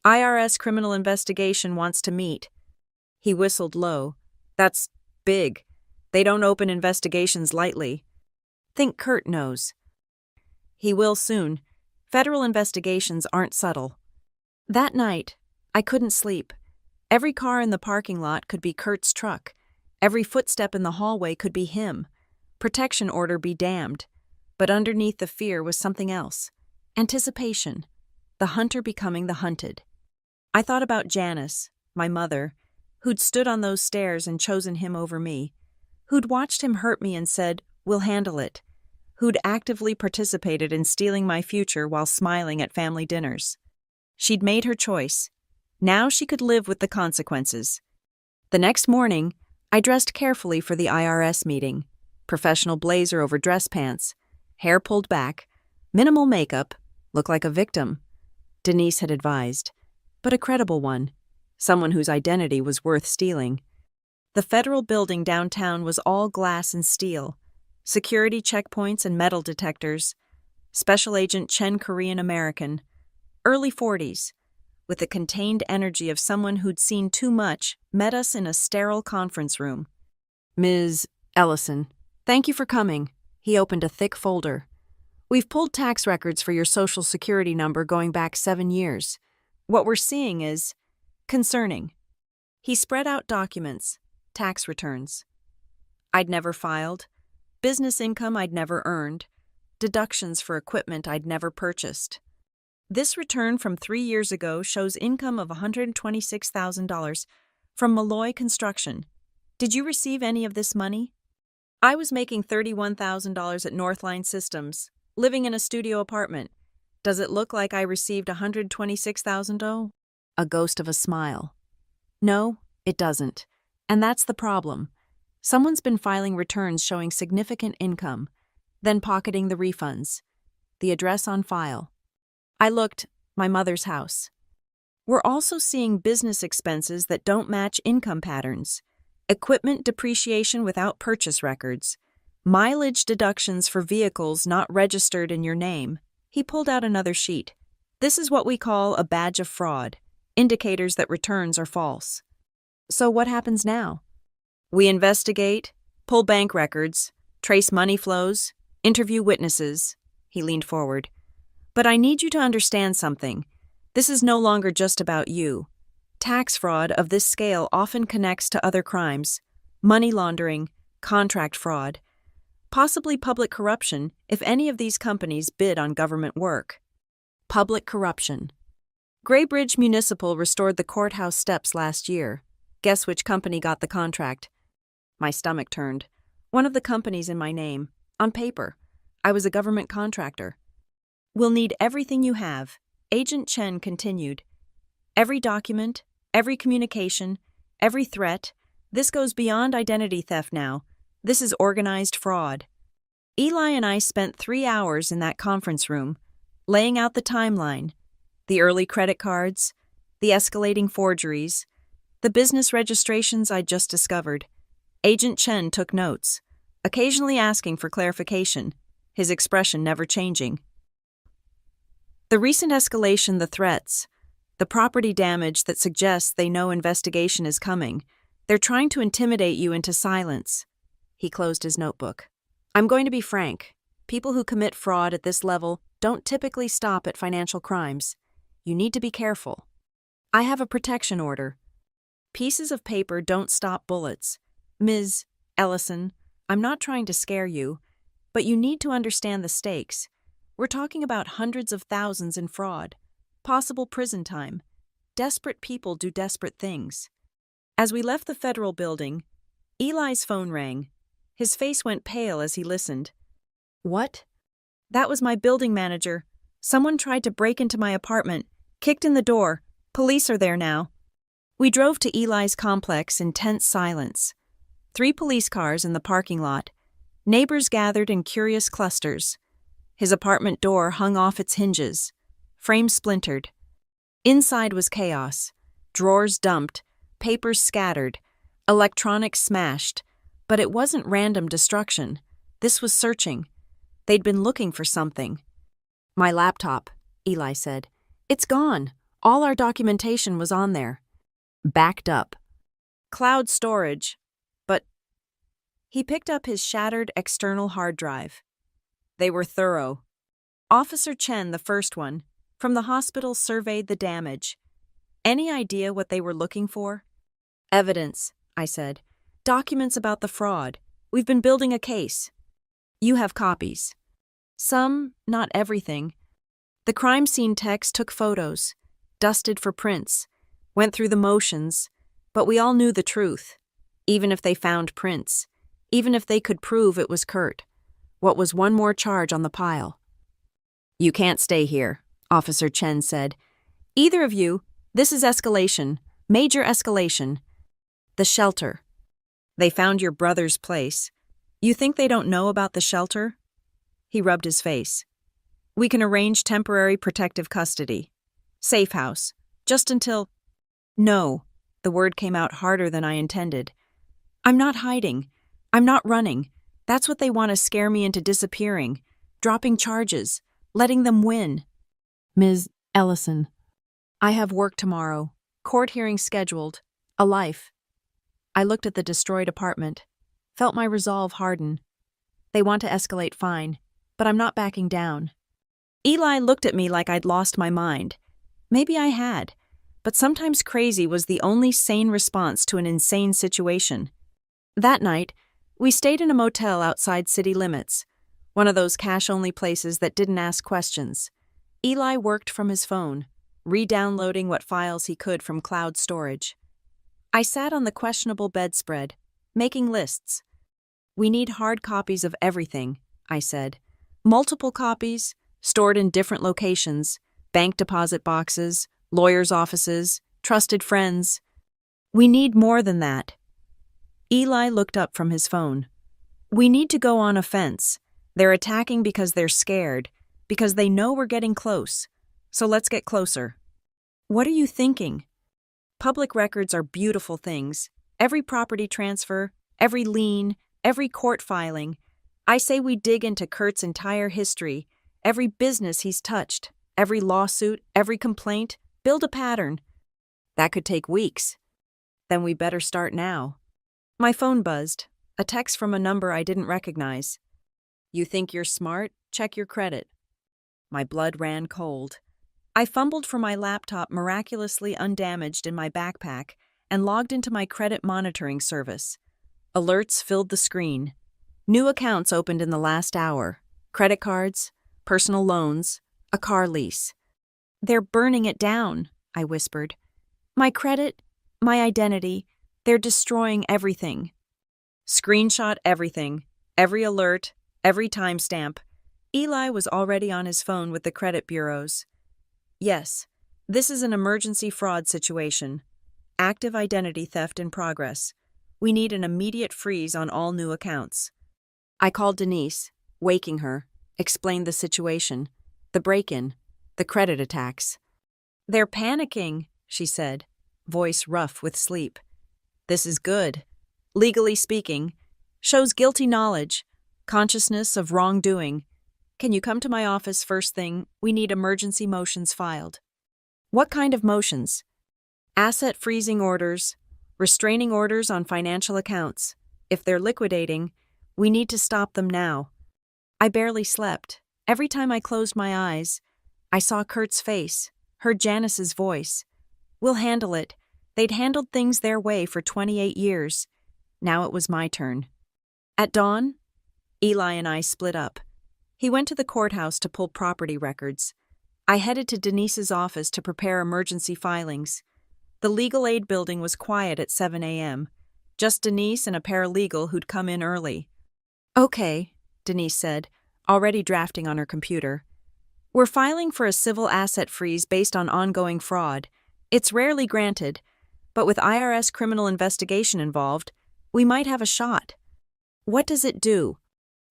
IRS Criminal Investigation wants to meet. He whistled low. That's big. They don't open investigations lightly. Think Kurt knows. He will soon. Federal investigations aren't subtle. That night, I couldn't sleep. Every car in the parking lot could be Kurt's truck. Every footstep in the hallway could be him. Protection order be damned. But underneath the fear was something else. Anticipation. The hunter becoming the hunted. I thought about Janice, my mother, who'd stood on those stairs and chosen him over me, who'd watched him hurt me and said, "We'll handle it," who'd actively participated in stealing my future while smiling at family dinners. She'd made her choice. Now she could live with the consequences. The next morning, I dressed carefully for the IRS meeting. Professional blazer over dress pants, hair pulled back, minimal makeup, look like a victim, Denise had advised, but a credible one, someone whose identity was worth stealing. The federal building downtown was all glass and steel, security checkpoints and metal detectors. Special Agent Chen, Korean American, early 40s, with the contained energy of someone who'd seen too much, met us in a sterile conference room. Ms. Ellison, thank you for coming. He opened a thick folder. We've pulled tax records for your Social Security number going back 7 years. What we're seeing is concerning. He spread out documents, tax returns. I'd never filed, business income I'd never earned, deductions for equipment I'd never purchased. This return from 3 years ago shows income of $126,000 from Malloy Construction. Did you receive any of this money? I was making $31,000 at Northline Systems, living in a studio apartment. Does it look like I received $126,000? A ghost of a smile. No, it doesn't. And that's the problem. Someone's been filing returns showing significant income, then pocketing the refunds. The address on file. I looked, my mother's house. We're also seeing business expenses that don't match income patterns. Equipment depreciation without purchase records. Mileage deductions for vehicles not registered in your name. He pulled out another sheet. This is what we call a badge of fraud, indicators that returns are false. So what happens now? We investigate, pull bank records, trace money flows, interview witnesses. He leaned forward. But I need you to understand something. This is no longer just about you. Tax fraud of this scale often connects to other crimes, money laundering, contract fraud, possibly public corruption if any of these companies bid on government work. Public corruption. Graybridge Municipal restored the courthouse steps last year. Guess which company got the contract? My stomach turned. One of the companies in my name. On paper. I was a government contractor. We'll need everything you have, Agent Chen continued. Every document, every communication, every threat. This goes beyond identity theft now. This is organized fraud. Eli and I spent 3 hours in that conference room, laying out the timeline, the early credit cards, the escalating forgeries, the business registrations I'd just discovered. Agent Chen took notes, occasionally asking for clarification, his expression never changing. The recent escalation, the threats, the property damage that suggests they know investigation is coming. They're trying to intimidate you into silence. He closed his notebook. I'm going to be frank. People who commit fraud at this level don't typically stop at financial crimes. You need to be careful. I have a protection order. Pieces of paper don't stop bullets. Ms. Ellison, I'm not trying to scare you, but you need to understand the stakes. We're talking about hundreds of thousands in fraud, possible prison time. Desperate people do desperate things. As we left the federal building, Eli's phone rang. His face went pale as he listened. What? That was my building manager. Someone tried to break into my apartment, kicked in the door. Police are there now. We drove to Eli's complex in tense silence. 3 police cars in the parking lot. Neighbors gathered in curious clusters. His apartment door hung off its hinges. Frame splintered. Inside was chaos. Drawers dumped, papers scattered, electronics smashed. But it wasn't random destruction. This was searching. They'd been looking for something. My laptop, Eli said. It's gone. All our documentation was on there. Backed up. Cloud storage. But he picked up his shattered external hard drive. They were thorough. Officer Chen, the first one, from the hospital surveyed the damage. Any idea what they were looking for? Evidence, I said. Documents about the fraud. We've been building a case. You have copies. Some, not everything. The crime scene techs took photos, dusted for prints, went through the motions, but we all knew the truth. Even if they found prints, even if they could prove it was Kurt. What was one more charge on the pile? You can't stay here, Officer Chen said. Either of you, this is escalation, major escalation. The shelter. They found your brother's place. You think they don't know about the shelter? He rubbed his face. We can arrange temporary protective custody. Safe house. Just until… No. The word came out harder than I intended. I'm not hiding. I'm not running. That's what they want to scare me into disappearing. Dropping charges. Letting them win. Ms. Ellison. I have work tomorrow. Court hearing scheduled. A life. I looked at the destroyed apartment. Felt my resolve harden. They want to escalate, fine. But I'm not backing down. Eli looked at me like I'd lost my mind. Maybe I had. But sometimes crazy was the only sane response to an insane situation. That night, we stayed in a motel outside city limits, one of those cash-only places that didn't ask questions. Eli worked from his phone, re-downloading what files he could from cloud storage. I sat on the questionable bedspread, making lists. We need hard copies of everything, I said. Multiple copies, stored in different locations, bank deposit boxes, lawyers' offices, trusted friends. We need more than that. Eli looked up from his phone. We need to go on offense. They're attacking because they're scared, because they know we're getting close. So let's get closer. What are you thinking? Public records are beautiful things. Every property transfer, every lien, every court filing. I say we dig into Kurt's entire history, every business he's touched, every lawsuit, every complaint, build a pattern. That could take weeks. Then we better start now. My phone buzzed, a text from a number I didn't recognize. You think you're smart? Check your credit. My blood ran cold. I fumbled for my laptop miraculously undamaged in my backpack and logged into my credit monitoring service. Alerts filled the screen. New accounts opened in the last hour. Credit cards, personal loans, a car lease. They're burning it down, I whispered. My credit, my identity, they're destroying everything. Screenshot everything, every alert, every timestamp. Eli was already on his phone with the credit bureaus. Yes, this is an emergency fraud situation. Active identity theft in progress. We need an immediate freeze on all new accounts. I called Denise, waking her, explained the situation, the break-in, the credit attacks. They're panicking, she said, voice rough with sleep. This is good. Legally speaking, shows guilty knowledge, consciousness of wrongdoing. Can you come to my office first thing? We need emergency motions filed. What kind of motions? Asset freezing orders, restraining orders on financial accounts. If they're liquidating, we need to stop them now. I barely slept. Every time I closed my eyes, I saw Kurt's face, heard Janice's voice. We'll handle it. They'd handled things their way for 28 years. Now it was my turn. At dawn, Eli and I split up. He went to the courthouse to pull property records. I headed to Denise's office to prepare emergency filings. The legal aid building was quiet at 7 a.m. Just Denise and a paralegal who'd come in early. Okay, Denise said, already drafting on her computer. We're filing for a civil asset freeze based on ongoing fraud. It's rarely granted, but with IRS criminal investigation involved, we might have a shot. What does it do?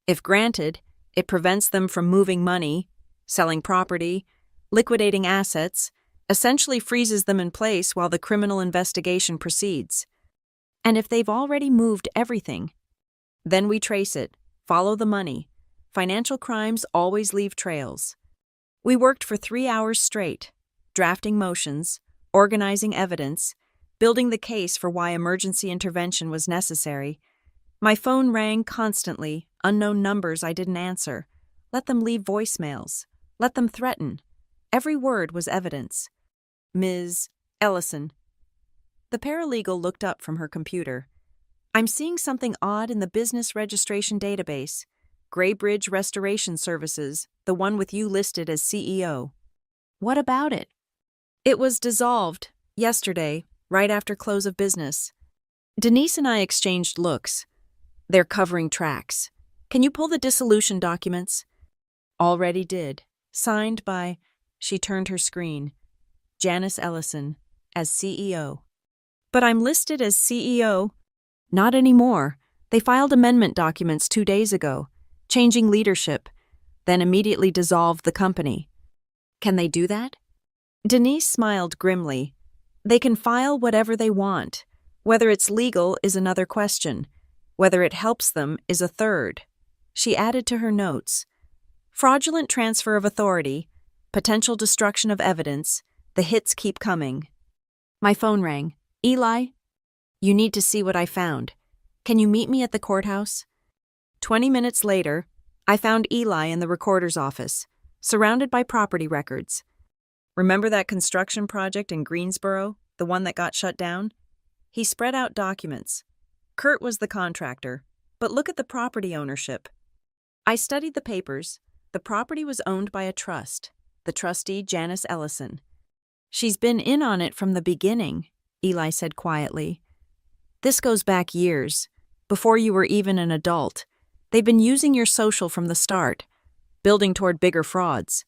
If granted, it prevents them from moving money, selling property, liquidating assets, essentially freezes them in place while the criminal investigation proceeds. And if they've already moved everything, then we trace it, follow the money. Financial crimes always leave trails. We worked for 3 hours straight, drafting motions, organizing evidence, building the case for why emergency intervention was necessary. My phone rang constantly, unknown numbers I didn't answer. Let them leave voicemails. Let them threaten. Every word was evidence. Ms. Ellison. The paralegal looked up from her computer. I'm seeing something odd in the business registration database. Graybridge Restoration Services, the one with you listed as CEO. What about it? It was dissolved, yesterday, right after close of business. Denise and I exchanged looks. They're covering tracks. Can you pull the dissolution documents? Already did. Signed by, she turned her screen, Janice Ellison, as CEO. But I'm listed as CEO. Not anymore. They filed amendment documents 2 days ago, changing leadership, then immediately dissolved the company. Can they do that? Denise smiled grimly. They can file whatever they want. Whether it's legal is another question. Whether it helps them is a third. She added to her notes. Fraudulent transfer of authority, potential destruction of evidence, the hits keep coming. My phone rang. Eli? You need to see what I found. Can you meet me at the courthouse? 20 minutes later, I found Eli in the recorder's office, surrounded by property records. Remember that construction project in Greensboro, the one that got shut down? He spread out documents. Kurt was the contractor, but look at the property ownership. I studied the papers. The property was owned by a trust, the trustee Janice Ellison. She's been in on it from the beginning, Eli said quietly. This goes back years, before you were even an adult. They've been using your social from the start, building toward bigger frauds.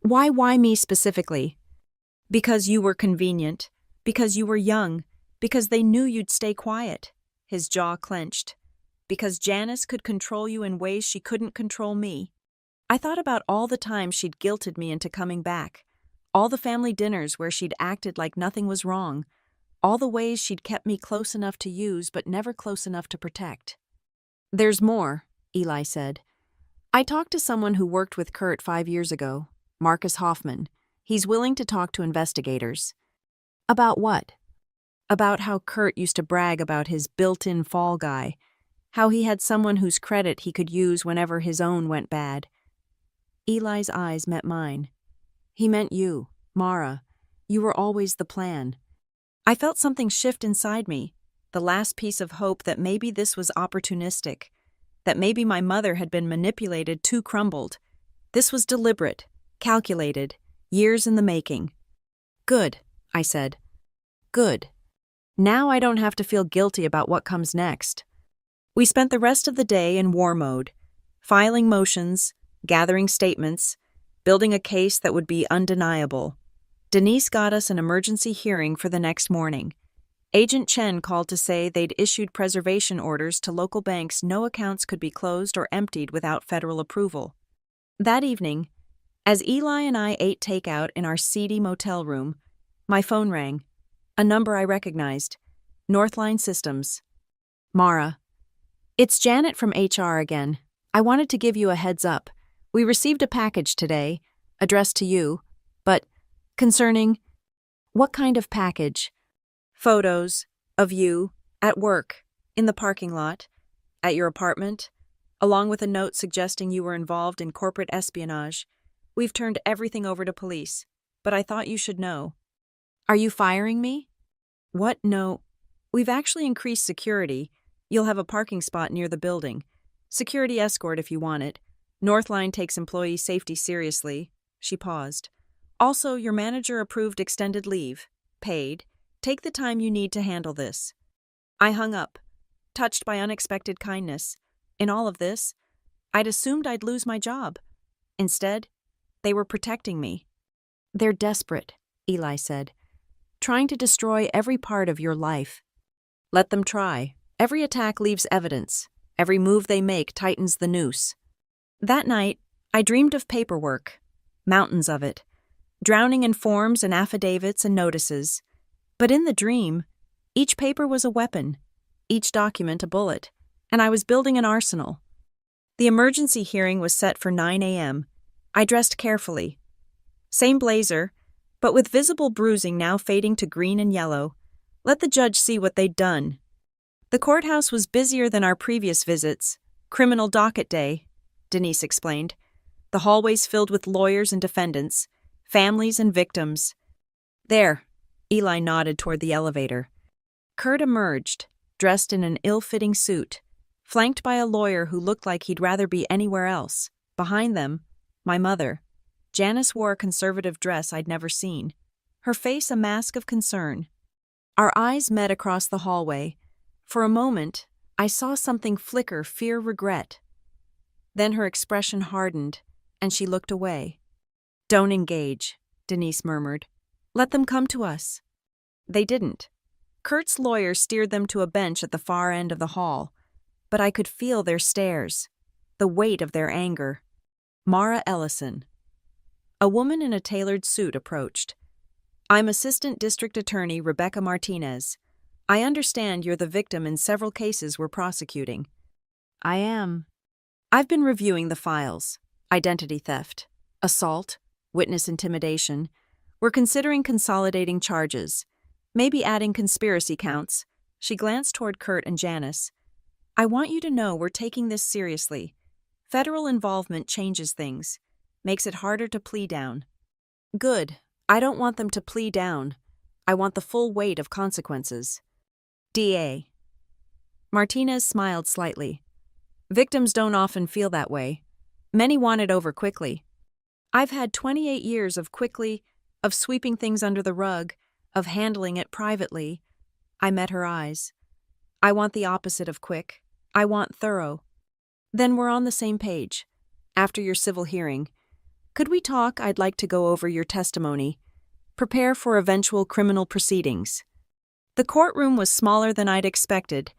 Why me specifically? Because you were convenient, because you were young, because they knew you'd stay quiet. His jaw clenched. Because Janice could control you in ways she couldn't control me. I thought about all the times she'd guilted me into coming back, all the family dinners where she'd acted like nothing was wrong, all the ways she'd kept me close enough to use but never close enough to protect. There's more, Eli said. I talked to someone who worked with Kurt 5 years ago, Marcus Hoffman. He's willing to talk to investigators. About what? About how Kurt used to brag about his built-in fall guy, how he had someone whose credit he could use whenever his own went bad. Eli's eyes met mine. He meant you, Mara. You were always the plan. I felt something shift inside me, the last piece of hope that maybe this was opportunistic, that maybe my mother had been manipulated too crumbled. This was deliberate, calculated, years in the making. Good, I said. Good. Now I don't have to feel guilty about what comes next. We spent the rest of the day in war mode, filing motions, gathering statements, building a case that would be undeniable. Denise got us an emergency hearing for the next morning. Agent Chen called to say they'd issued preservation orders to local banks no accounts could be closed or emptied without federal approval. That evening, as Eli and I ate takeout in our seedy motel room, my phone rang. A number I recognized. Northline Systems. Mara. It's Janet from HR again. I wanted to give you a heads up. We received a package today, addressed to you, but concerning... What kind of package? Photos of you, at work, in the parking lot, at your apartment, along with a note suggesting you were involved in corporate espionage. We've turned everything over to police, but I thought you should know. Are you firing me? What? No. We've actually increased security. You'll have a parking spot near the building. Security escort if you want it. Northline takes employee safety seriously. She paused. Also, your manager approved extended leave. Paid. Take the time you need to handle this. I hung up, touched by unexpected kindness. In all of this, I'd assumed I'd lose my job. Instead, they were protecting me. They're desperate, Eli said, trying to destroy every part of your life. Let them try. Every attack leaves evidence. Every move they make tightens the noose. That night, I dreamed of paperwork, mountains of it, drowning in forms and affidavits and notices. But in the dream, each paper was a weapon, each document a bullet, and I was building an arsenal. The emergency hearing was set for 9 a.m. I dressed carefully. Same blazer, but with visible bruising now fading to green and yellow. Let the judge see what they'd done. The courthouse was busier than our previous visits. Criminal docket day, Denise explained. The hallways filled with lawyers and defendants, families and victims. There, Eli nodded toward the elevator. Kurt emerged, dressed in an ill-fitting suit, flanked by a lawyer who looked like he'd rather be anywhere else. Behind them, my mother. Janice wore a conservative dress I'd never seen, her face a mask of concern. Our eyes met across the hallway. For a moment, I saw something flicker fear-regret. Then her expression hardened, and she looked away. Don't engage, Denise murmured. Let them come to us. They didn't. Kurt's lawyer steered them to a bench at the far end of the hall, but I could feel their stares, the weight of their anger. Mara Ellison. A woman in a tailored suit approached. I'm Assistant District Attorney Rebecca Martinez. I understand you're the victim in several cases we're prosecuting. I am. I've been reviewing the files. Identity theft, assault, witness intimidation. We're considering consolidating charges, maybe adding conspiracy counts. She glanced toward Kurt and Janice. I want you to know we're taking this seriously. Federal involvement changes things, makes it harder to plea down. Good. I don't want them to plea down. I want the full weight of consequences. DA. Martinez smiled slightly. Victims don't often feel that way. Many want it over quickly. I've had 28 years of sweeping things under the rug, of handling it privately. I met her eyes. I want the opposite of quick. I want thorough. Then we're on the same page. After your civil hearing, could we talk? I'd like to go over your testimony. Prepare for eventual criminal proceedings. The courtroom was smaller than I'd expected.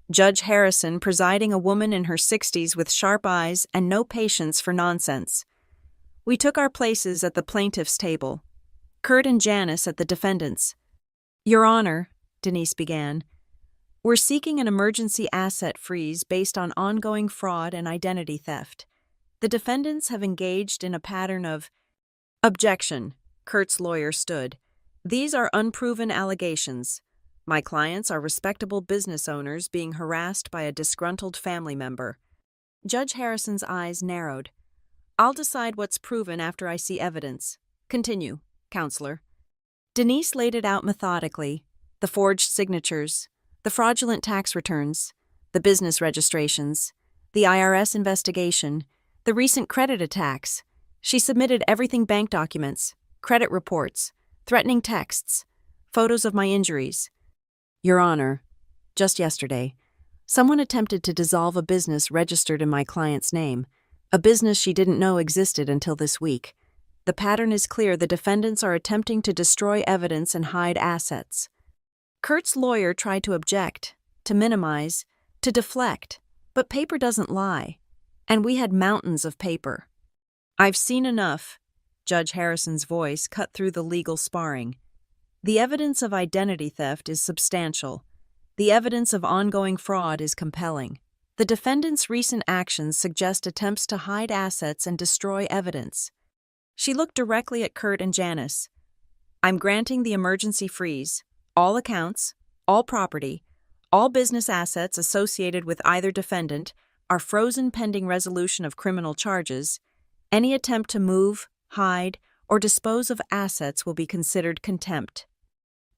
Judge Harrison presiding, a woman in her 60s with sharp eyes and no patience for nonsense. We took our places at the plaintiff's table. Kurt and Janice at the defendant's. Your Honor, Denise began, we're seeking an emergency asset freeze based on ongoing fraud and identity theft. The defendants have engaged in a pattern of... Objection, Kurt's lawyer stood. These are unproven allegations. My clients are respectable business owners being harassed by a disgruntled family member. Judge Harrison's eyes narrowed. I'll decide what's proven after I see evidence. Continue, Counselor. Denise laid it out methodically. The forged signatures, the fraudulent tax returns, the business registrations, the IRS investigation, the recent credit attacks. She submitted everything: bank documents, credit reports, threatening texts, photos of my injuries. Your Honor, just yesterday, someone attempted to dissolve a business registered in my client's name, a business she didn't know existed until this week. The pattern is clear. The defendants are attempting to destroy evidence and hide assets. Kurt's lawyer tried to object, to minimize, to deflect, but paper doesn't lie, and we had mountains of paper. I've seen enough. Judge Harrison's voice cut through the legal sparring. The evidence of identity theft is substantial. The evidence of ongoing fraud is compelling. The defendants' recent actions suggest attempts to hide assets and destroy evidence. She looked directly at Kurt and Janice. I'm granting the emergency freeze. All accounts, all property, all business assets associated with either defendant are frozen pending resolution of criminal charges. Any attempt to move, hide, or dispose of assets will be considered contempt.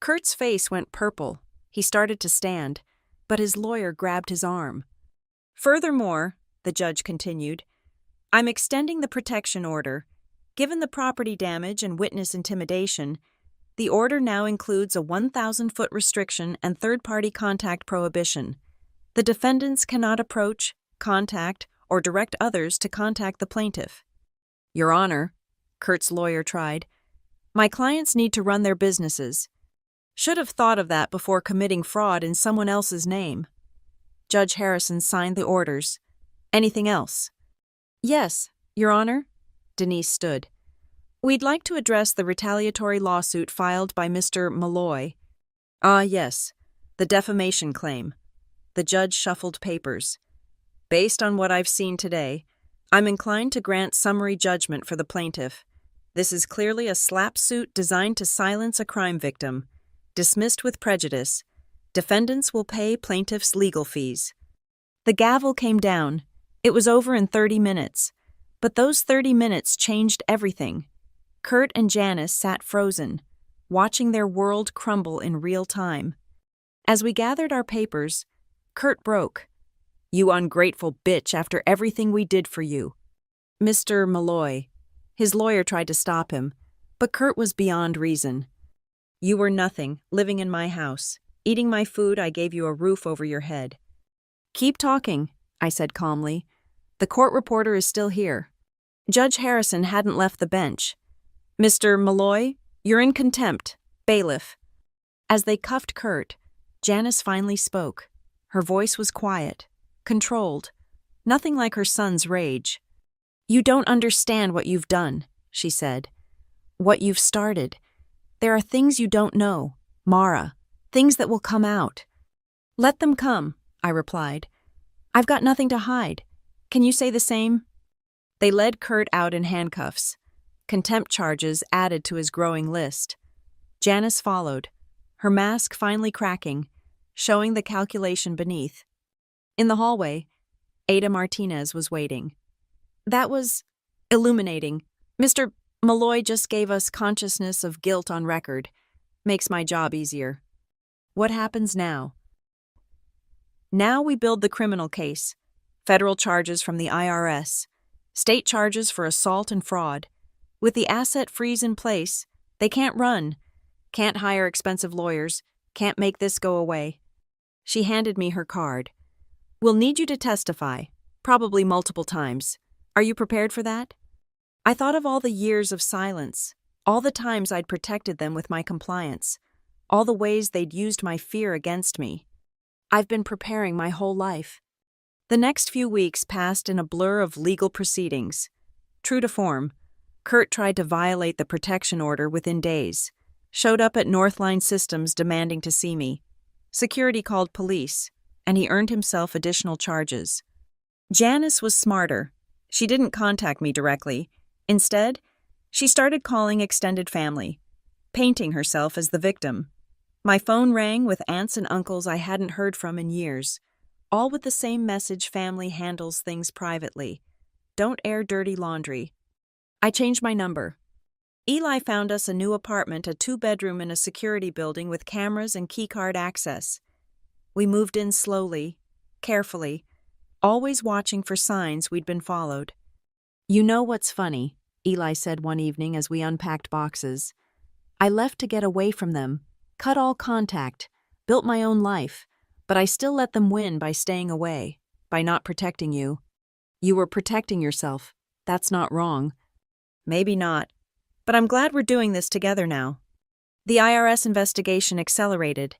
Kurt's face went purple. He started to stand, but his lawyer grabbed his arm. Furthermore, the judge continued, I'm extending the protection order. Given the property damage and witness intimidation, the order now includes a 1,000-foot restriction and third-party contact prohibition. The defendants cannot approach, contact, or direct others to contact the plaintiff. Your Honor, Kurt's lawyer tried, my clients need to run their businesses. Should have thought of that before committing fraud in someone else's name. Judge Harrison signed the orders. Anything else? Yes, Your Honor. Denise stood. We'd like to address the retaliatory lawsuit filed by Mr. Malloy. Ah, yes, the defamation claim. The judge shuffled papers. Based on what I've seen today, I'm inclined to grant summary judgment for the plaintiff. This is clearly a slap suit designed to silence a crime victim. Dismissed with prejudice. Defendants will pay plaintiff's legal fees. The gavel came down. It was over in 30 minutes. But those 30 minutes changed everything. Kurt and Janice sat frozen, watching their world crumble in real time. As we gathered our papers, Kurt broke. You ungrateful bitch, after everything we did for you. Mr. Malloy. His lawyer tried to stop him, but Kurt was beyond reason. You were nothing, living in my house. Eating my food, I gave you a roof over your head. Keep talking, I said calmly. The court reporter is still here. Judge Harrison hadn't left the bench. Mr. Malloy, you're in contempt. Bailiff. As they cuffed Kurt, Janice finally spoke. Her voice was quiet, controlled, nothing like her son's rage. "You don't understand what you've done," she said. "What you've started. There are things you don't know, Mara, things that will come out." "Let them come," I replied. "I've got nothing to hide. Can you say the same?" They led Kurt out in handcuffs. Contempt charges added to his growing list. Janice followed, her mask finally cracking, showing the calculation beneath. In the hallway, Ada Martinez was waiting. "That was illuminating. Mr. Malloy just gave us consciousness of guilt on record. Makes my job easier. What happens now?" "Now we build the criminal case. Federal charges from the IRS. State charges for assault and fraud. With the asset freeze in place, they can't run. Can't hire expensive lawyers. Can't make this go away." She handed me her card. "We'll need you to testify, probably multiple times. Are you prepared for that?" I thought of all the years of silence, all the times I'd protected them with my compliance, all the ways they'd used my fear against me. I've been preparing my whole life. The next few weeks passed in a blur of legal proceedings. True to form, Kurt tried to violate the protection order within days, showed up at Northline Systems demanding to see me. Security called police, and he earned himself additional charges. Janice was smarter. She didn't contact me directly. Instead, she started calling extended family, painting herself as the victim. My phone rang with aunts and uncles I hadn't heard from in years, all with the same message: family handles things privately. Don't air dirty laundry. I changed my number. Eli found us a new apartment, a 2-bedroom in a security building with cameras and keycard access. We moved in slowly, carefully, always watching for signs we'd been followed. "You know what's funny?" Eli said one evening as we unpacked boxes. "I left to get away from them, cut all contact, built my own life, but I still let them win by staying away, by not protecting you." "You were protecting yourself. That's not wrong." "Maybe not, but I'm glad we're doing this together now." The IRS investigation accelerated.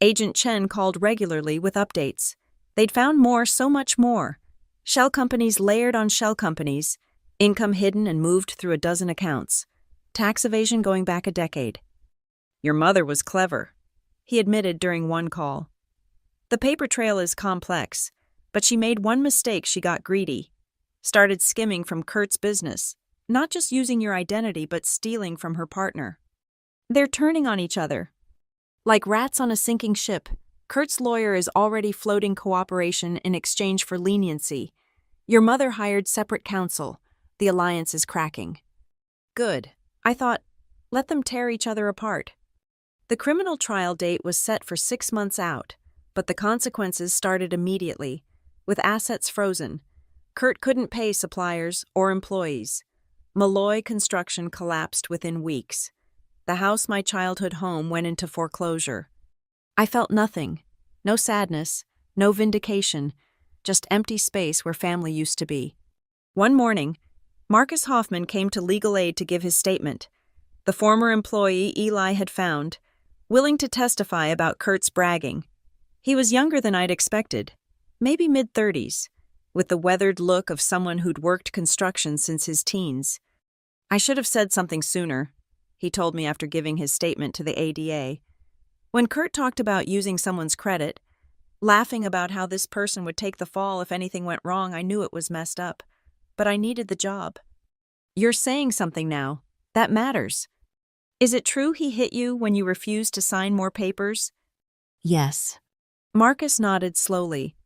Agent Chen called regularly with updates. They'd found more, so much more. Shell companies layered on shell companies, income hidden and moved through a dozen accounts, tax evasion going back a decade. "Your mother was clever," he admitted during one call. "The paper trail is complex, but she made one mistake. She got greedy. Started skimming from Kurt's business, not just using your identity, but stealing from her partner. They're turning on each other. Like rats on a sinking ship, Kurt's lawyer is already floating cooperation in exchange for leniency. Your mother hired separate counsel. The alliance is cracking." Good. I thought, let them tear each other apart. The criminal trial date was set for 6 months out, but the consequences started immediately, with assets frozen. Kurt couldn't pay suppliers or employees. Malloy Construction collapsed within weeks. The house, my childhood home, went into foreclosure. I felt nothing. No sadness, no vindication, just empty space where family used to be. One morning, Marcus Hoffman came to legal aid to give his statement. The former employee Eli had found, willing to testify about Kurt's bragging. He was younger than I'd expected, maybe mid-30s, with the weathered look of someone who'd worked construction since his teens. "I should have said something sooner," he told me after giving his statement to the ADA. "When Kurt talked about using someone's credit, laughing about how this person would take the fall if anything went wrong, I knew it was messed up. But I needed the job." "You're saying something now. That matters. Is it true he hit you when you refused to sign more papers?" "Yes." Marcus nodded slowly.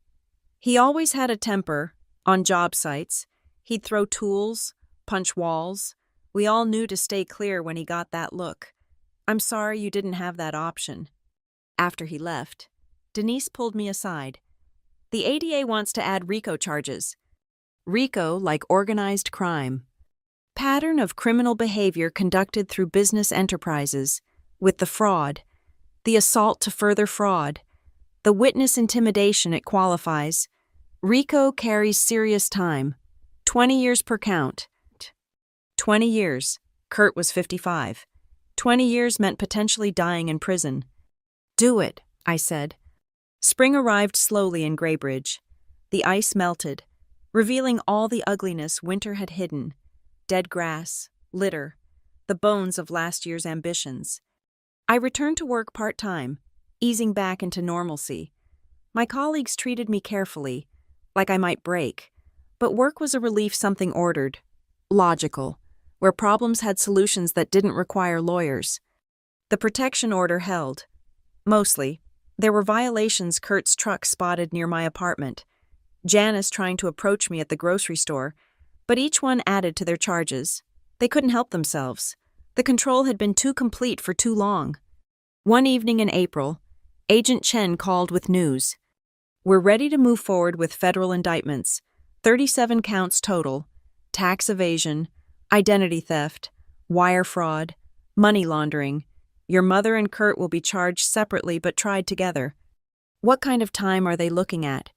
He always had a temper. On job sites, he'd throw tools, punch walls. We all knew to stay clear when he got that look. "I'm sorry you didn't have that option." After he left, Denise pulled me aside. "The ADA wants to add RICO charges." RICO, like organized crime. Pattern of criminal behavior conducted through business enterprises, with the fraud, the assault to further fraud, the witness intimidation it qualifies. RICO carries serious time, 20 years per count. 20 years. Kurt was 55. 20 years meant potentially dying in prison. "Do it," I said. Spring arrived slowly in Graybridge. The ice melted, revealing all the ugliness winter had hidden: dead grass, litter, the bones of last year's ambitions. I returned to work part-time, easing back into normalcy. My colleagues treated me carefully, like I might break, but work was a relief, something ordered, logical, where problems had solutions that didn't require lawyers. The protection order held. Mostly, there were violations: Kurt's truck spotted near my apartment, Janice trying to approach me at the grocery store, but each one added to their charges. They couldn't help themselves. The control had been too complete for too long. One evening in April, Agent Chen called with news. We're ready to move forward with federal indictments, 37 counts total: tax evasion, identity theft, wire fraud, money laundering. Your mother and Kurt will be charged separately but tried together. What kind of time are they looking at?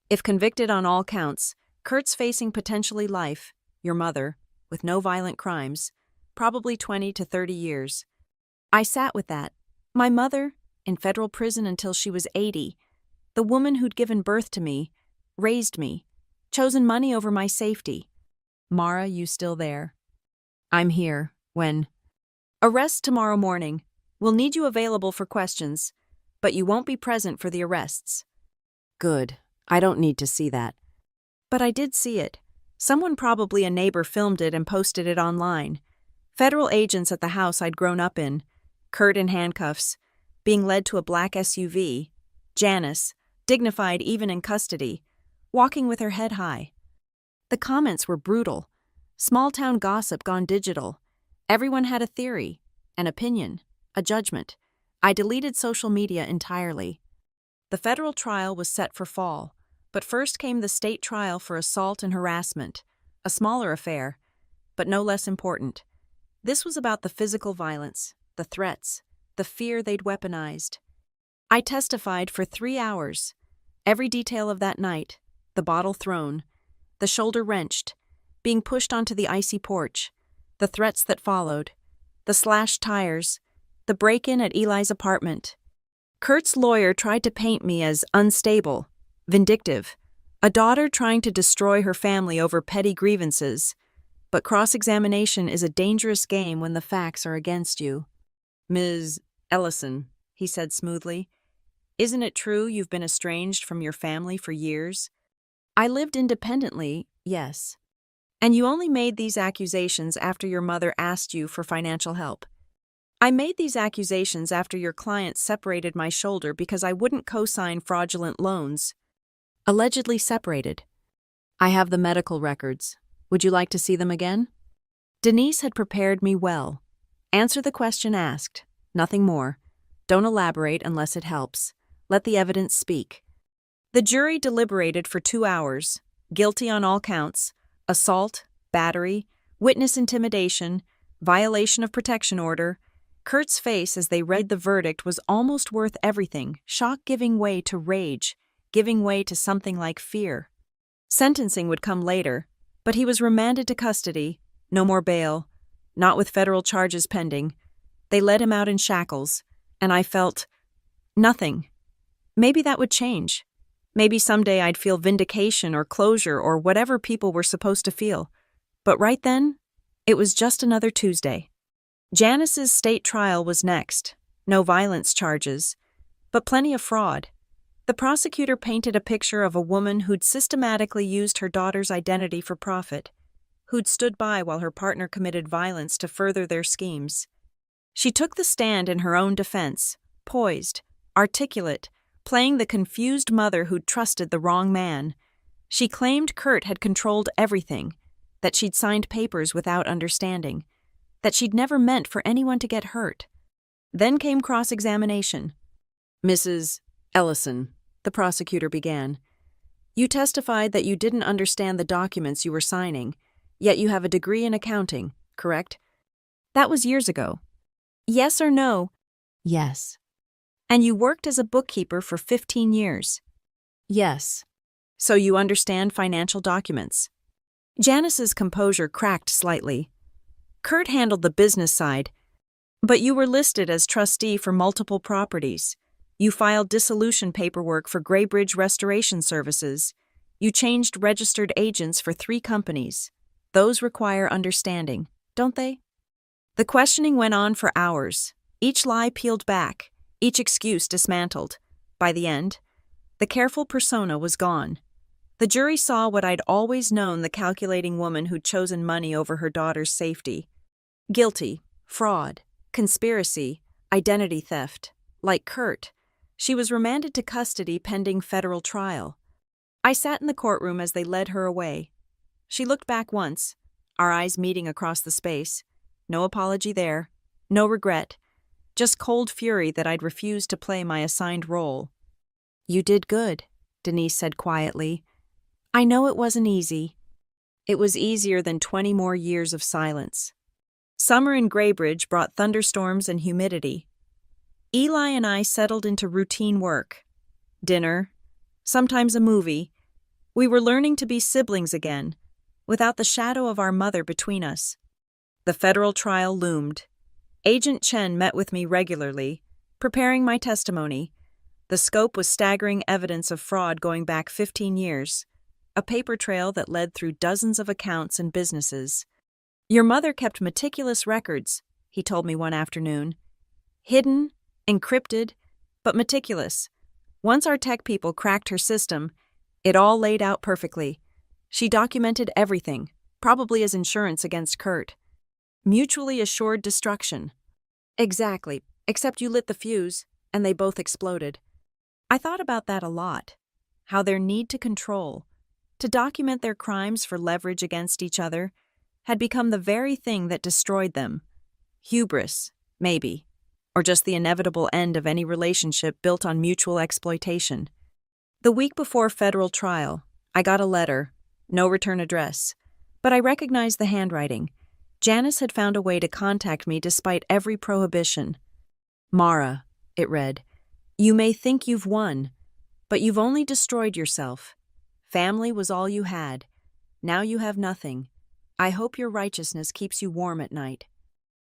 If convicted on all counts, Kurt's facing potentially life, your mother, with no violent crimes, probably 20 to 30 years. I sat with that. My mother, in federal prison until she was 80. The woman who'd given birth to me, raised me, chosen money over my safety. Mara, you still there? I'm here. When? Arrest tomorrow morning. We'll need you available for questions, but you won't be present for the arrests. Good. I don't need to see that. But I did see it. Someone, probably a neighbor, filmed it and posted it online. Federal agents at the house I'd grown up in, Kurt in handcuffs, being led to a black SUV, Janice, dignified even in custody, walking with her head high. The comments were brutal. Small-town gossip gone digital. Everyone had a theory, an opinion, a judgment. I deleted social media entirely. The federal trial was set for fall, but first came the state trial for assault and harassment, a smaller affair, but no less important. This was about the physical violence, the threats, the fear they'd weaponized. I testified for 3 hours. Every detail of that night: the bottle thrown, the shoulder wrenched, being pushed onto the icy porch, the threats that followed, the slashed tires, the break-in at Eli's apartment. Kurt's lawyer tried to paint me as unstable, vindictive, a daughter trying to destroy her family over petty grievances. But cross-examination is a dangerous game when the facts are against you. Ms. Ellison, he said smoothly, isn't it true you've been estranged from your family for years? I lived independently, yes. And you only made these accusations after your mother asked you for financial help. I made these accusations after your client separated my shoulder because I wouldn't co-sign fraudulent loans. Allegedly separated. I have the medical records. Would you like to see them again? Denise had prepared me well. Answer the question asked, nothing more. Don't elaborate unless it helps. Let the evidence speak. The jury deliberated for 2 hours, guilty on all counts: assault, battery, witness intimidation, violation of protection order. Kurt's face as they read the verdict was almost worth everything, shock giving way to rage, giving way to something like fear. Sentencing would come later, but he was remanded to custody, no more bail, not with federal charges pending. They let him out in shackles, and I felt nothing. Maybe that would change. Maybe someday I'd feel vindication or closure or whatever people were supposed to feel. But right then, it was just another Tuesday. Janice's state trial was next. No violence charges, but plenty of fraud. The prosecutor painted a picture of a woman who'd systematically used her daughter's identity for profit, who'd stood by while her partner committed violence to further their schemes. She took the stand in her own defense, poised, articulate, playing the confused mother who'd trusted the wrong man. She claimed Kurt had controlled everything, that she'd signed papers without understanding, that she'd never meant for anyone to get hurt. Then came cross-examination. Mrs. Ellison, the prosecutor began, you testified that you didn't understand the documents you were signing, yet you have a degree in accounting, correct? That was years ago. Yes or no? Yes. And you worked as a bookkeeper for 15 years? Yes. So you understand financial documents? Janice's composure cracked slightly. Kurt handled the business side, but you were listed as trustee for multiple properties. You filed dissolution paperwork for Graybridge Restoration Services. You changed registered agents for 3 companies. Those require understanding, don't they? The questioning went on for hours, each lie peeled back, each excuse dismantled. By the end, the careful persona was gone. The jury saw what I'd always known: the calculating woman who'd chosen money over her daughter's safety. Guilty, fraud, conspiracy, identity theft. Like Kurt, she was remanded to custody pending federal trial. I sat in the courtroom as they led her away. She looked back once, our eyes meeting across the space. No apology there, no regret, just cold fury that I'd refused to play my assigned role. "You did good," Denise said quietly. "I know it wasn't easy." It was easier than 20 more years of silence. Summer in Graybridge brought thunderstorms and humidity. Eli and I settled into routine work. Dinner, sometimes a movie. We were learning to be siblings again, without the shadow of our mother between us. The federal trial loomed. Agent Chen met with me regularly, preparing my testimony. The scope was staggering: evidence of fraud going back 15 years, a paper trail that led through dozens of accounts and businesses. "Your mother kept meticulous records," he told me one afternoon. "Hidden, encrypted, but meticulous. Once our tech people cracked her system, it all laid out perfectly. She documented everything, probably as insurance against Kurt. Mutually assured destruction." "Exactly, except you lit the fuse, and they both exploded." I thought about that a lot, how their need to control, to document their crimes for leverage against each other, had become the very thing that destroyed them. Hubris, maybe, or just the inevitable end of any relationship built on mutual exploitation. The week before federal trial, I got a letter, no return address, but I recognized the handwriting. Janice had found a way to contact me despite every prohibition. "Mara," it read, "you may think you've won, but you've only destroyed yourself. Family was all you had. Now you have nothing. I hope your righteousness keeps you warm at night."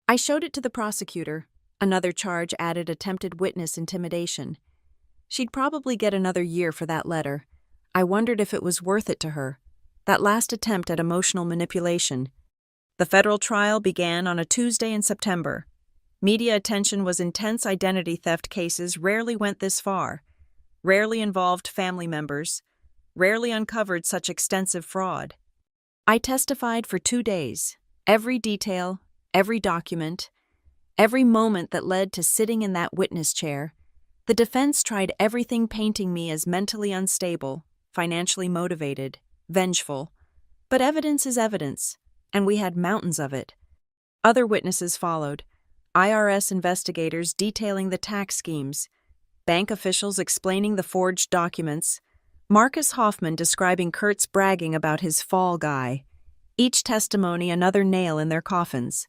I showed it to the prosecutor. Another charge added: attempted witness intimidation. She'd probably get another year for that letter. I wondered if it was worth it to her, that last attempt at emotional manipulation. The federal trial began on a Tuesday in September. Media attention was intense. Identity theft cases rarely went this far, rarely involved family members, rarely uncovered such extensive fraud. I testified for 2 days, every detail, every document, every moment that led to sitting in that witness chair. The defense tried everything, painting me as mentally unstable, financially motivated, vengeful. But evidence is evidence, and we had mountains of it. Other witnesses followed: IRS investigators detailing the tax schemes, bank officials explaining the forged documents, Marcus Hoffman describing Kurt's bragging about his fall guy. Each testimony another nail in their coffins.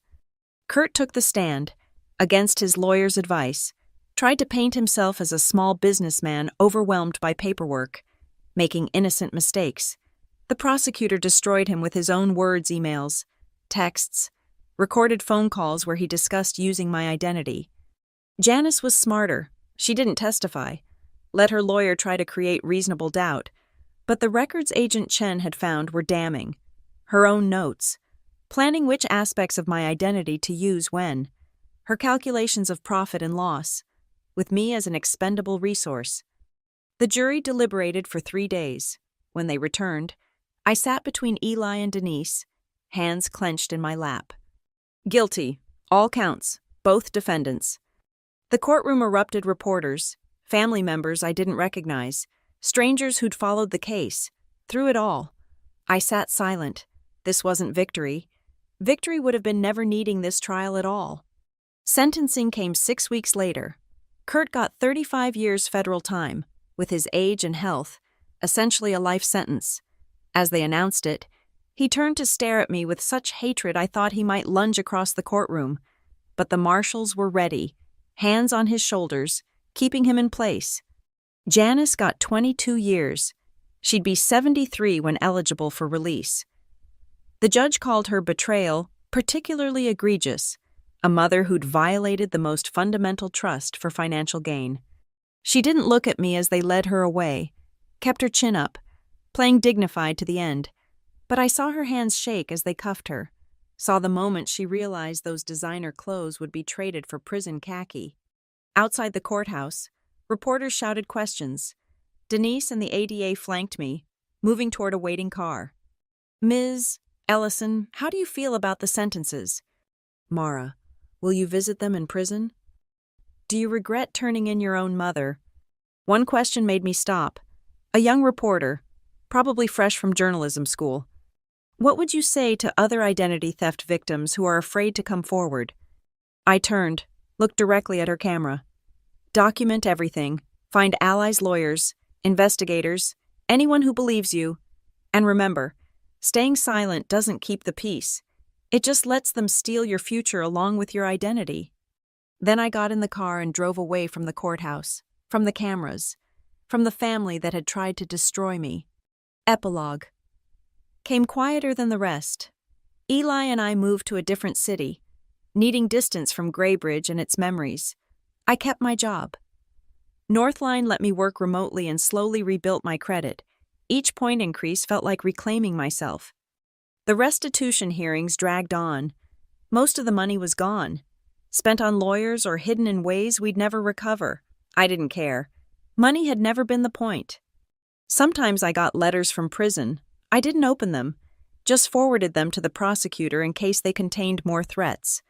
Kurt took the stand, against his lawyer's advice, tried to paint himself as a small businessman overwhelmed by paperwork, making innocent mistakes. The prosecutor destroyed him with his own words: emails, texts, recorded phone calls where he discussed using my identity. Janice was smarter. She didn't testify. Let her lawyer try to create reasonable doubt. But the records Agent Chen had found were damning. Her own notes, planning which aspects of my identity to use when, her calculations of profit and loss, with me as an expendable resource. The jury deliberated for 3 days. When they returned, I sat between Eli and Denise, hands clenched in my lap. Guilty, all counts, both defendants. The courtroom erupted: reporters, family members I didn't recognize, strangers who'd followed the case. Through it all, I sat silent. This wasn't victory. Victory would have been never needing this trial at all. Sentencing came 6 weeks later. Kurt got 35 years federal time, with his age and health, essentially a life sentence. As they announced it, he turned to stare at me with such hatred I thought he might lunge across the courtroom. But the marshals were ready, hands on his shoulders, keeping him in place. Janice got 22 years. She'd be 73 when eligible for release. The judge called her betrayal particularly egregious, a mother who'd violated the most fundamental trust for financial gain. She didn't look at me as they led her away, kept her chin up, playing dignified to the end. But I saw her hands shake as they cuffed her, saw the moment she realized those designer clothes would be traded for prison khaki. Outside the courthouse, reporters shouted questions. Denise and the ADA flanked me, moving toward a waiting car. Ms. Ellison, how do you feel about the sentences? Mara, will you visit them in prison? Do you regret turning in your own mother? One question made me stop. A young reporter, probably fresh from journalism school. What would you say to other identity theft victims who are afraid to come forward? I turned, looked directly at her camera. Document everything. Find allies, lawyers, investigators, anyone who believes you. And remember, staying silent doesn't keep the peace. It just lets them steal your future along with your identity. Then I got in the car and drove away from the courthouse, from the cameras, from the family that had tried to destroy me. Epilogue. Came quieter than the rest. Eli and I moved to a different city, needing distance from Graybridge and its memories. I kept my job. Northline let me work remotely and slowly rebuilt my credit. Each point increase felt like reclaiming myself. The restitution hearings dragged on. Most of the money was gone, spent on lawyers or hidden in ways we'd never recover. I didn't care. Money had never been the point. Sometimes I got letters from prison. I didn't open them, just forwarded them to the prosecutor in case they contained more threats.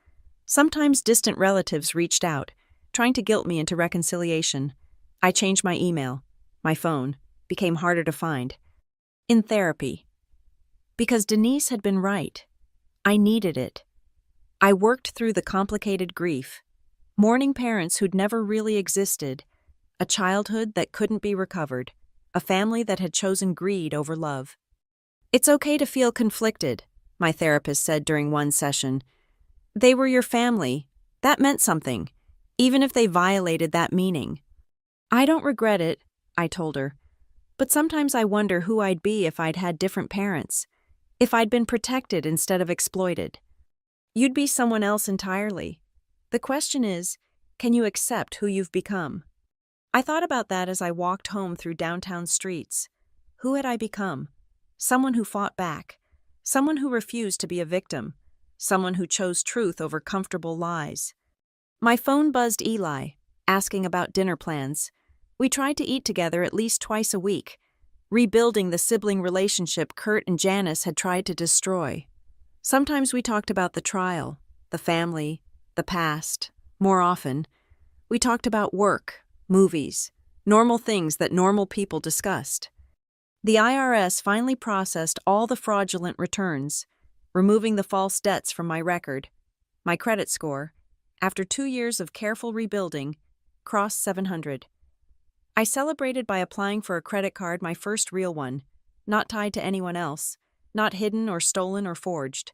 Sometimes distant relatives reached out, trying to guilt me into reconciliation. I changed my email. My phone became harder to find. In therapy. Because Denise had been right. I needed it. I worked through the complicated grief, mourning parents who'd never really existed, a childhood that couldn't be recovered, a family that had chosen greed over love. It's okay to feel conflicted, my therapist said during one session. They were your family. That meant something, even if they violated that meaning. I don't regret it, I told her. But sometimes I wonder who I'd be if I'd had different parents, if I'd been protected instead of exploited. You'd be someone else entirely. The question is, can you accept who you've become? I thought about that as I walked home through downtown streets. Who had I become? Someone who fought back. Someone who refused to be a victim. Someone who chose truth over comfortable lies. My phone buzzed Eli, asking about dinner plans. We tried to eat together at least twice a week, rebuilding the sibling relationship Kurt and Janice had tried to destroy. Sometimes we talked about the trial, the family, the past. More often, we talked about work, movies, normal things that normal people discussed. The IRS finally processed all the fraudulent returns, removing the false debts from my record. My credit score, after 2 years of careful rebuilding, crossed 700. I celebrated by applying for a credit card, my first real one, not tied to anyone else, not hidden or stolen or forged.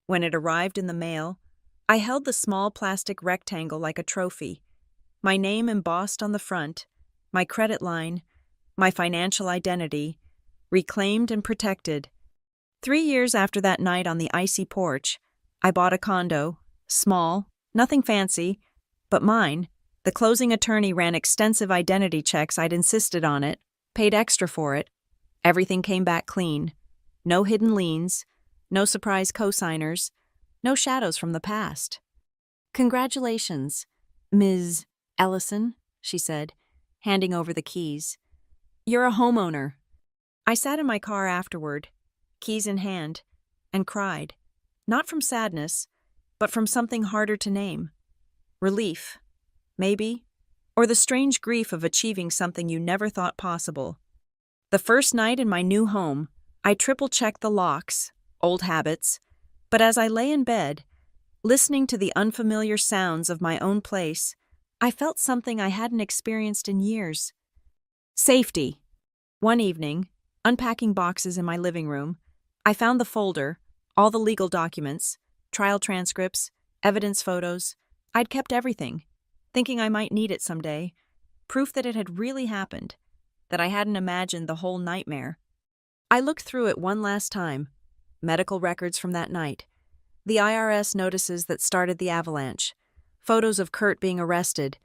When it arrived in the mail, I held the small plastic rectangle like a trophy, my name embossed on the front, my credit line, my financial identity, reclaimed and protected. 3 years after that night on the icy porch, I bought a condo, small, nothing fancy, but mine. The closing attorney ran extensive identity checks. I'd insisted on it, paid extra for it. Everything came back clean. No hidden liens, no surprise co-signers, no shadows from the past. Congratulations, Ms. Ellison, she said, handing over the keys. You're a homeowner. I sat in my car afterward, keys in hand, and cried. Not from sadness, but from something harder to name. Relief. Maybe, or the strange grief of achieving something you never thought possible. The first night in my new home, I triple-checked the locks, old habits, but as I lay in bed, listening to the unfamiliar sounds of my own place, I felt something I hadn't experienced in years. Safety. One evening, unpacking boxes in my living room, I found the folder, all the legal documents, trial transcripts, evidence photos. I'd kept everything, thinking I might need it someday, proof that it had really happened, that I hadn't imagined the whole nightmare. I looked through it one last time. Medical records from that night. The IRS notices that started the avalanche. Photos of Kurt being arrested.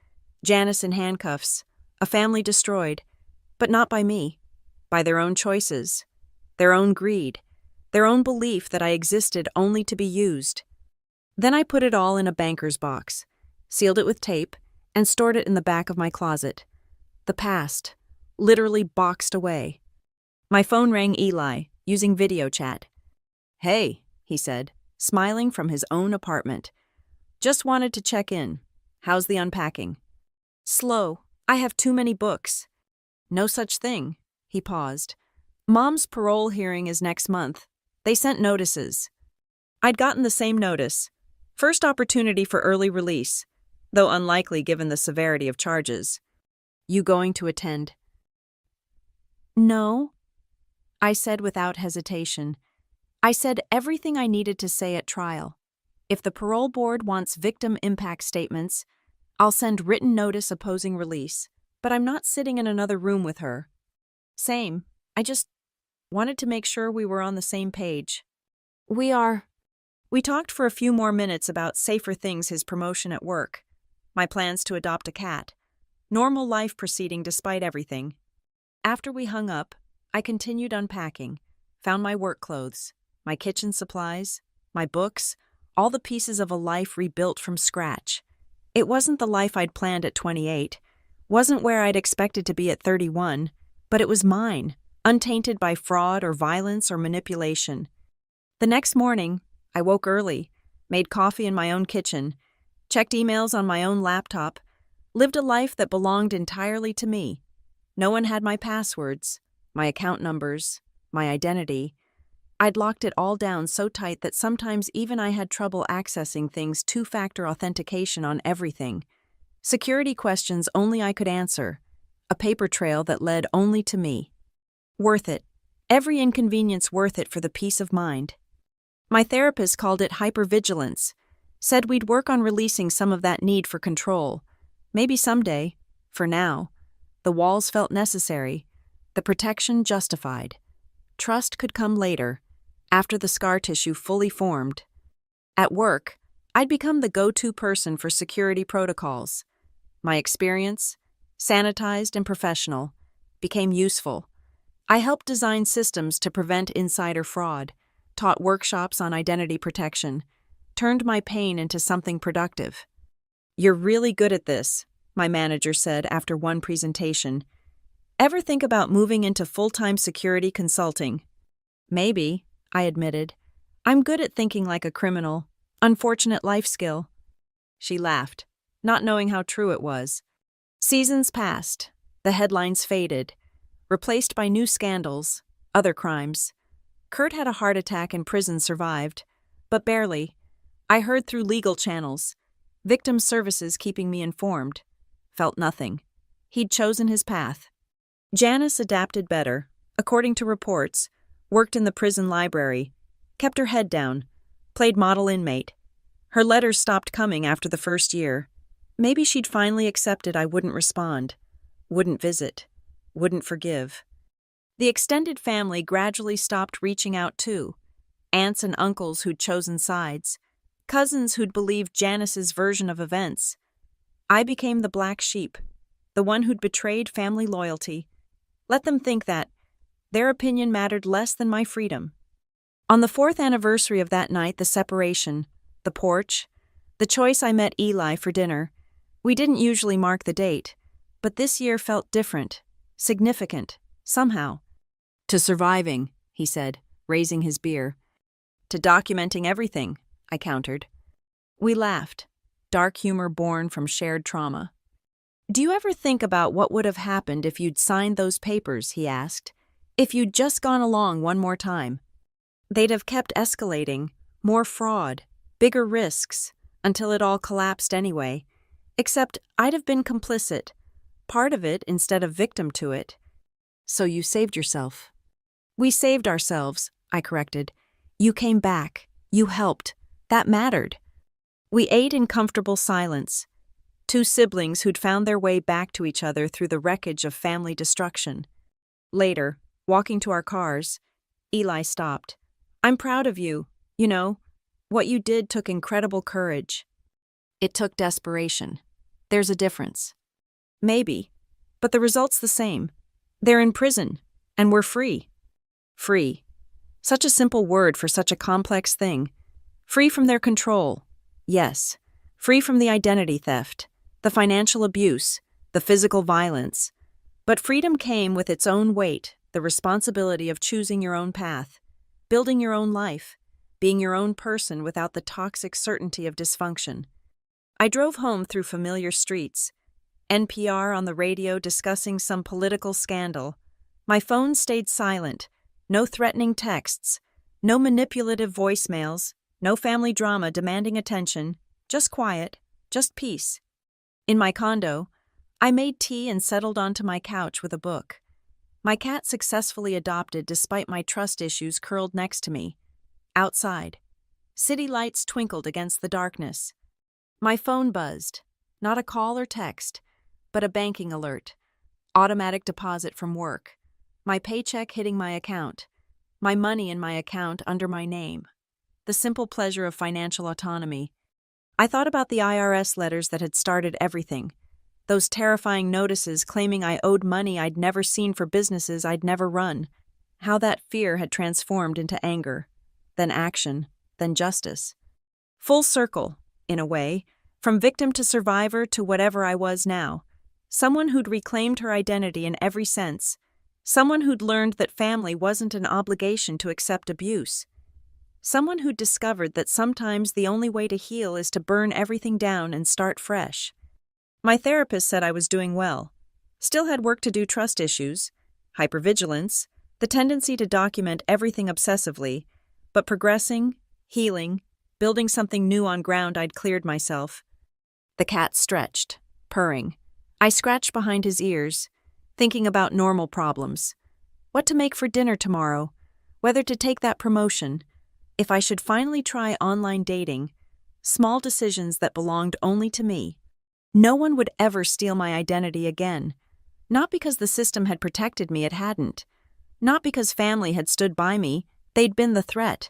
Janice in handcuffs. A family destroyed, but not by me, by their own choices, their own greed, their own belief that I existed only to be used. Then I put it all in a banker's box, sealed it with tape, and stored it in the back of my closet. The past, literally boxed away. My phone rang Eli, using video chat. "Hey," he said, smiling from his own apartment. "Just wanted to check in. How's the unpacking?" "Slow. I have too many books." "No such thing." He paused. "Mom's parole hearing is next month. They sent notices." I'd gotten the same notice. First opportunity for early release, though unlikely given the severity of charges. "You going to attend?" "No," I said without hesitation. I said everything I needed to say at trial. If the parole board wants victim impact statements, I'll send written notice opposing release, but I'm not sitting in another room with her. Same. I just wanted to make sure we were on the same page. We are. We talked for a few more minutes about safer things, his promotion at work, my plans to adopt a cat, normal life proceeding despite everything. After we hung up, I continued unpacking, found my work clothes, my kitchen supplies, my books, all the pieces of a life rebuilt from scratch. It wasn't the life I'd planned at 28, wasn't where I'd expected to be at 31, but it was mine, untainted by fraud or violence or manipulation. The next morning, I woke early, made coffee in my own kitchen, checked emails on my own laptop, lived a life that belonged entirely to me. No one had my passwords, my account numbers, my identity. I'd locked it all down so tight that sometimes even I had trouble accessing things, two-factor authentication on everything. Security questions only I could answer, a paper trail that led only to me. Worth it. Every inconvenience worth it for the peace of mind. My therapist called it hypervigilance, said we'd work on releasing some of that need for control. Maybe someday. For now. The walls felt necessary, the protection justified. Trust could come later, after the scar tissue fully formed. At work, I'd become the go-to person for security protocols. My experience, sanitized and professional, became useful. I helped design systems to prevent insider fraud, taught workshops on identity protection, turned my pain into something productive. "You're really good at this," my manager said after one presentation. "Ever think about moving into full-time security consulting?" "Maybe," I admitted. "I'm good at thinking like a criminal. Unfortunate life skill." She laughed, not knowing how true it was. Seasons passed. The headlines faded, replaced by new scandals, other crimes. Kurt had a heart attack and prison survived, but barely. I heard through legal channels, victim services keeping me informed. Felt nothing. He'd chosen his path. Janice adapted better, according to reports, worked in the prison library, kept her head down, played model inmate. Her letters stopped coming after the first year. Maybe she'd finally accepted I wouldn't respond, wouldn't visit, wouldn't forgive. The extended family gradually stopped reaching out too. Aunts and uncles who'd chosen sides, cousins who'd believed Janice's version of events. I became the black sheep, the one who'd betrayed family loyalty. Let them think that their opinion mattered less than my freedom. On the 4th anniversary of that night, the separation, the porch, the choice I met Eli for dinner, we didn't usually mark the date, but this year felt different, significant, somehow. "To surviving," he said, raising his beer. "To documenting everything," I countered. We laughed, dark humor born from shared trauma. "Do you ever think about what would have happened if you'd signed those papers?" he asked. "If you'd just gone along one more time?" They'd have kept escalating, more fraud, bigger risks, until it all collapsed anyway. Except I'd have been complicit, part of it instead of victim to it. "So you saved yourself." "We saved ourselves," I corrected. "You came back. You helped. That mattered." We ate in comfortable silence. Two siblings who'd found their way back to each other through the wreckage of family destruction. Later, walking to our cars, Eli stopped. "I'm proud of you. You know, what you did took incredible courage." "It took desperation. There's a difference." "Maybe. But the result's the same. They're in prison, and we're free. Free. Such a simple word for such a complex thing. Free from their control. Yes. Free from the identity theft, the financial abuse, the physical violence. But freedom came with its own weight, the responsibility of choosing your own path, building your own life, being your own person without the toxic certainty of dysfunction. I drove home through familiar streets, NPR on the radio discussing some political scandal. My phone stayed silent, no threatening texts, no manipulative voicemails, no family drama demanding attention, just quiet, just peace. In my condo, I made tea and settled onto my couch with a book. My cat successfully adopted despite my trust issues curled next to me. Outside, city lights twinkled against the darkness. My phone buzzed, not a call or text, but a banking alert. Automatic deposit from work. My paycheck hitting my account. My money in my account under my name. The simple pleasure of financial autonomy. I thought about the IRS letters that had started everything. Those terrifying notices claiming I owed money I'd never seen for businesses I'd never run. How that fear had transformed into anger, then action, then justice. Full circle, in a way, from victim to survivor to whatever I was now. Someone who'd reclaimed her identity in every sense. Someone who'd learned that family wasn't an obligation to accept abuse. Someone who'd discovered that sometimes the only way to heal is to burn everything down and start fresh. My therapist said I was doing well. Still had work to do, trust issues, hypervigilance, the tendency to document everything obsessively, but progressing, healing, building something new on ground I'd cleared myself. The cat stretched, purring. I scratched behind his ears, thinking about normal problems. What to make for dinner tomorrow, whether to take that promotion, if I should finally try online dating, small decisions that belonged only to me. No one would ever steal my identity again. Not because the system had protected me, it hadn't. Not because family had stood by me, they'd been the threat.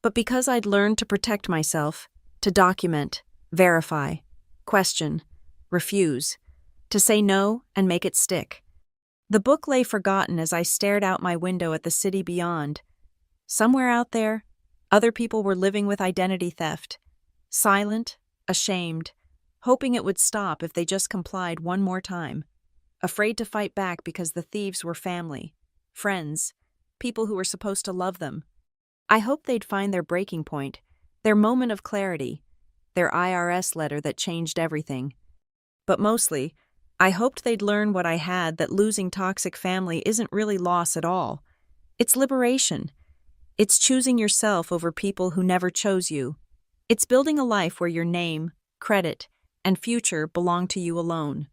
But because I'd learned to protect myself, to document, verify, question, refuse, to say no and make it stick. The book lay forgotten as I stared out my window at the city beyond. Somewhere out there, other people were living with identity theft, silent, ashamed, hoping it would stop if they just complied one more time, afraid to fight back because the thieves were family, friends, people who were supposed to love them. I hoped they'd find their breaking point, their moment of clarity, their IRS letter that changed everything. But mostly, I hoped they'd learn what I had, that losing toxic family isn't really loss at all. It's liberation. It's choosing yourself over people who never chose you. It's building a life where your name, credit, and future belong to you alone.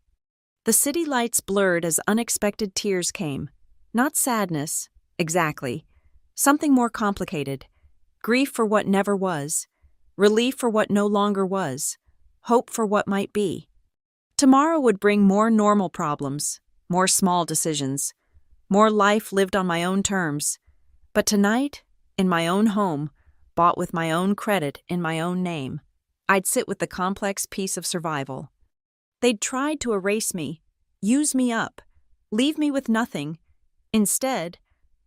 The city lights blurred as unexpected tears came. Not sadness, exactly. Something more complicated. Grief for what never was. Relief for what no longer was. Hope for what might be. Tomorrow would bring more normal problems, more small decisions, more life lived on my own terms. But tonight, in my own home, bought with my own credit in my own name, I'd sit with the complex piece of survival. They'd tried to erase me, use me up, leave me with nothing. Instead,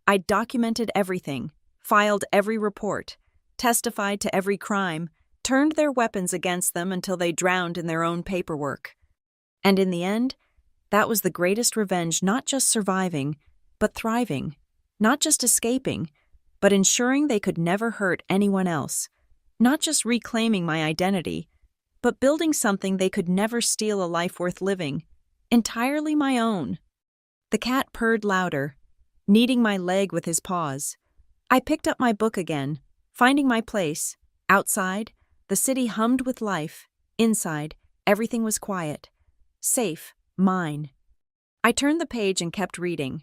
I'd documented everything, filed every report, testified to every crime, turned their weapons against them until they drowned in their own paperwork. And in the end, that was the greatest revenge, not just surviving, but thriving, not just escaping, but ensuring they could never hurt anyone else, not just reclaiming my identity, but building something they could never steal, a life worth living, entirely my own. The cat purred louder, kneading my leg with his paws. I picked up my book again, finding my place. Outside, the city hummed with life. Inside, everything was quiet. Safe, mine. I turned the page and kept reading.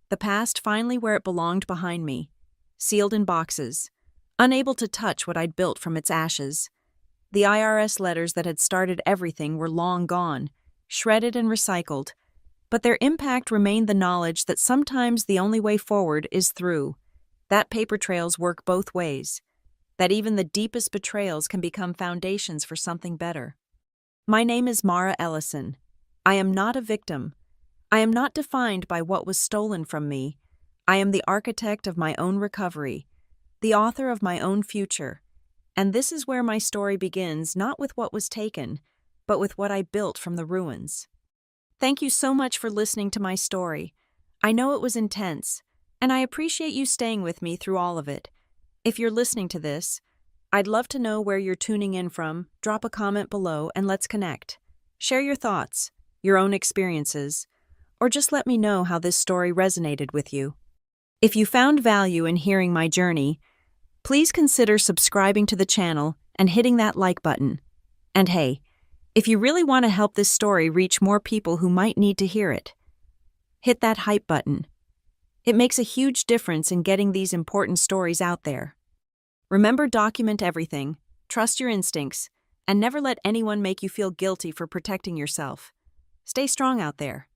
The past finally where it belonged, behind me, sealed in boxes, unable to touch what I'd built from its ashes. The IRS letters that had started everything were long gone, shredded and recycled, but their impact remained the knowledge that sometimes the only way forward is through, that paper trails work both ways, that even the deepest betrayals can become foundations for something better. My name is Mara Ellison. I am not a victim. I am not defined by what was stolen from me. I am the architect of my own recovery, the author of my own future. And this is where my story begins, not with what was taken, but with what I built from the ruins. Thank you so much for listening to my story. I know it was intense, and I appreciate you staying with me through all of it. If you're listening to this, I'd love to know where you're tuning in from. Drop a comment below and let's connect. Share your thoughts, your own experiences, or just let me know how this story resonated with you. If you found value in hearing my journey, please consider subscribing to the channel and hitting that like button. And hey, if you really want to help this story reach more people who might need to hear it, hit that hype button. It makes a huge difference in getting these important stories out there. Remember, document everything, trust your instincts, and never let anyone make you feel guilty for protecting yourself. Stay strong out there.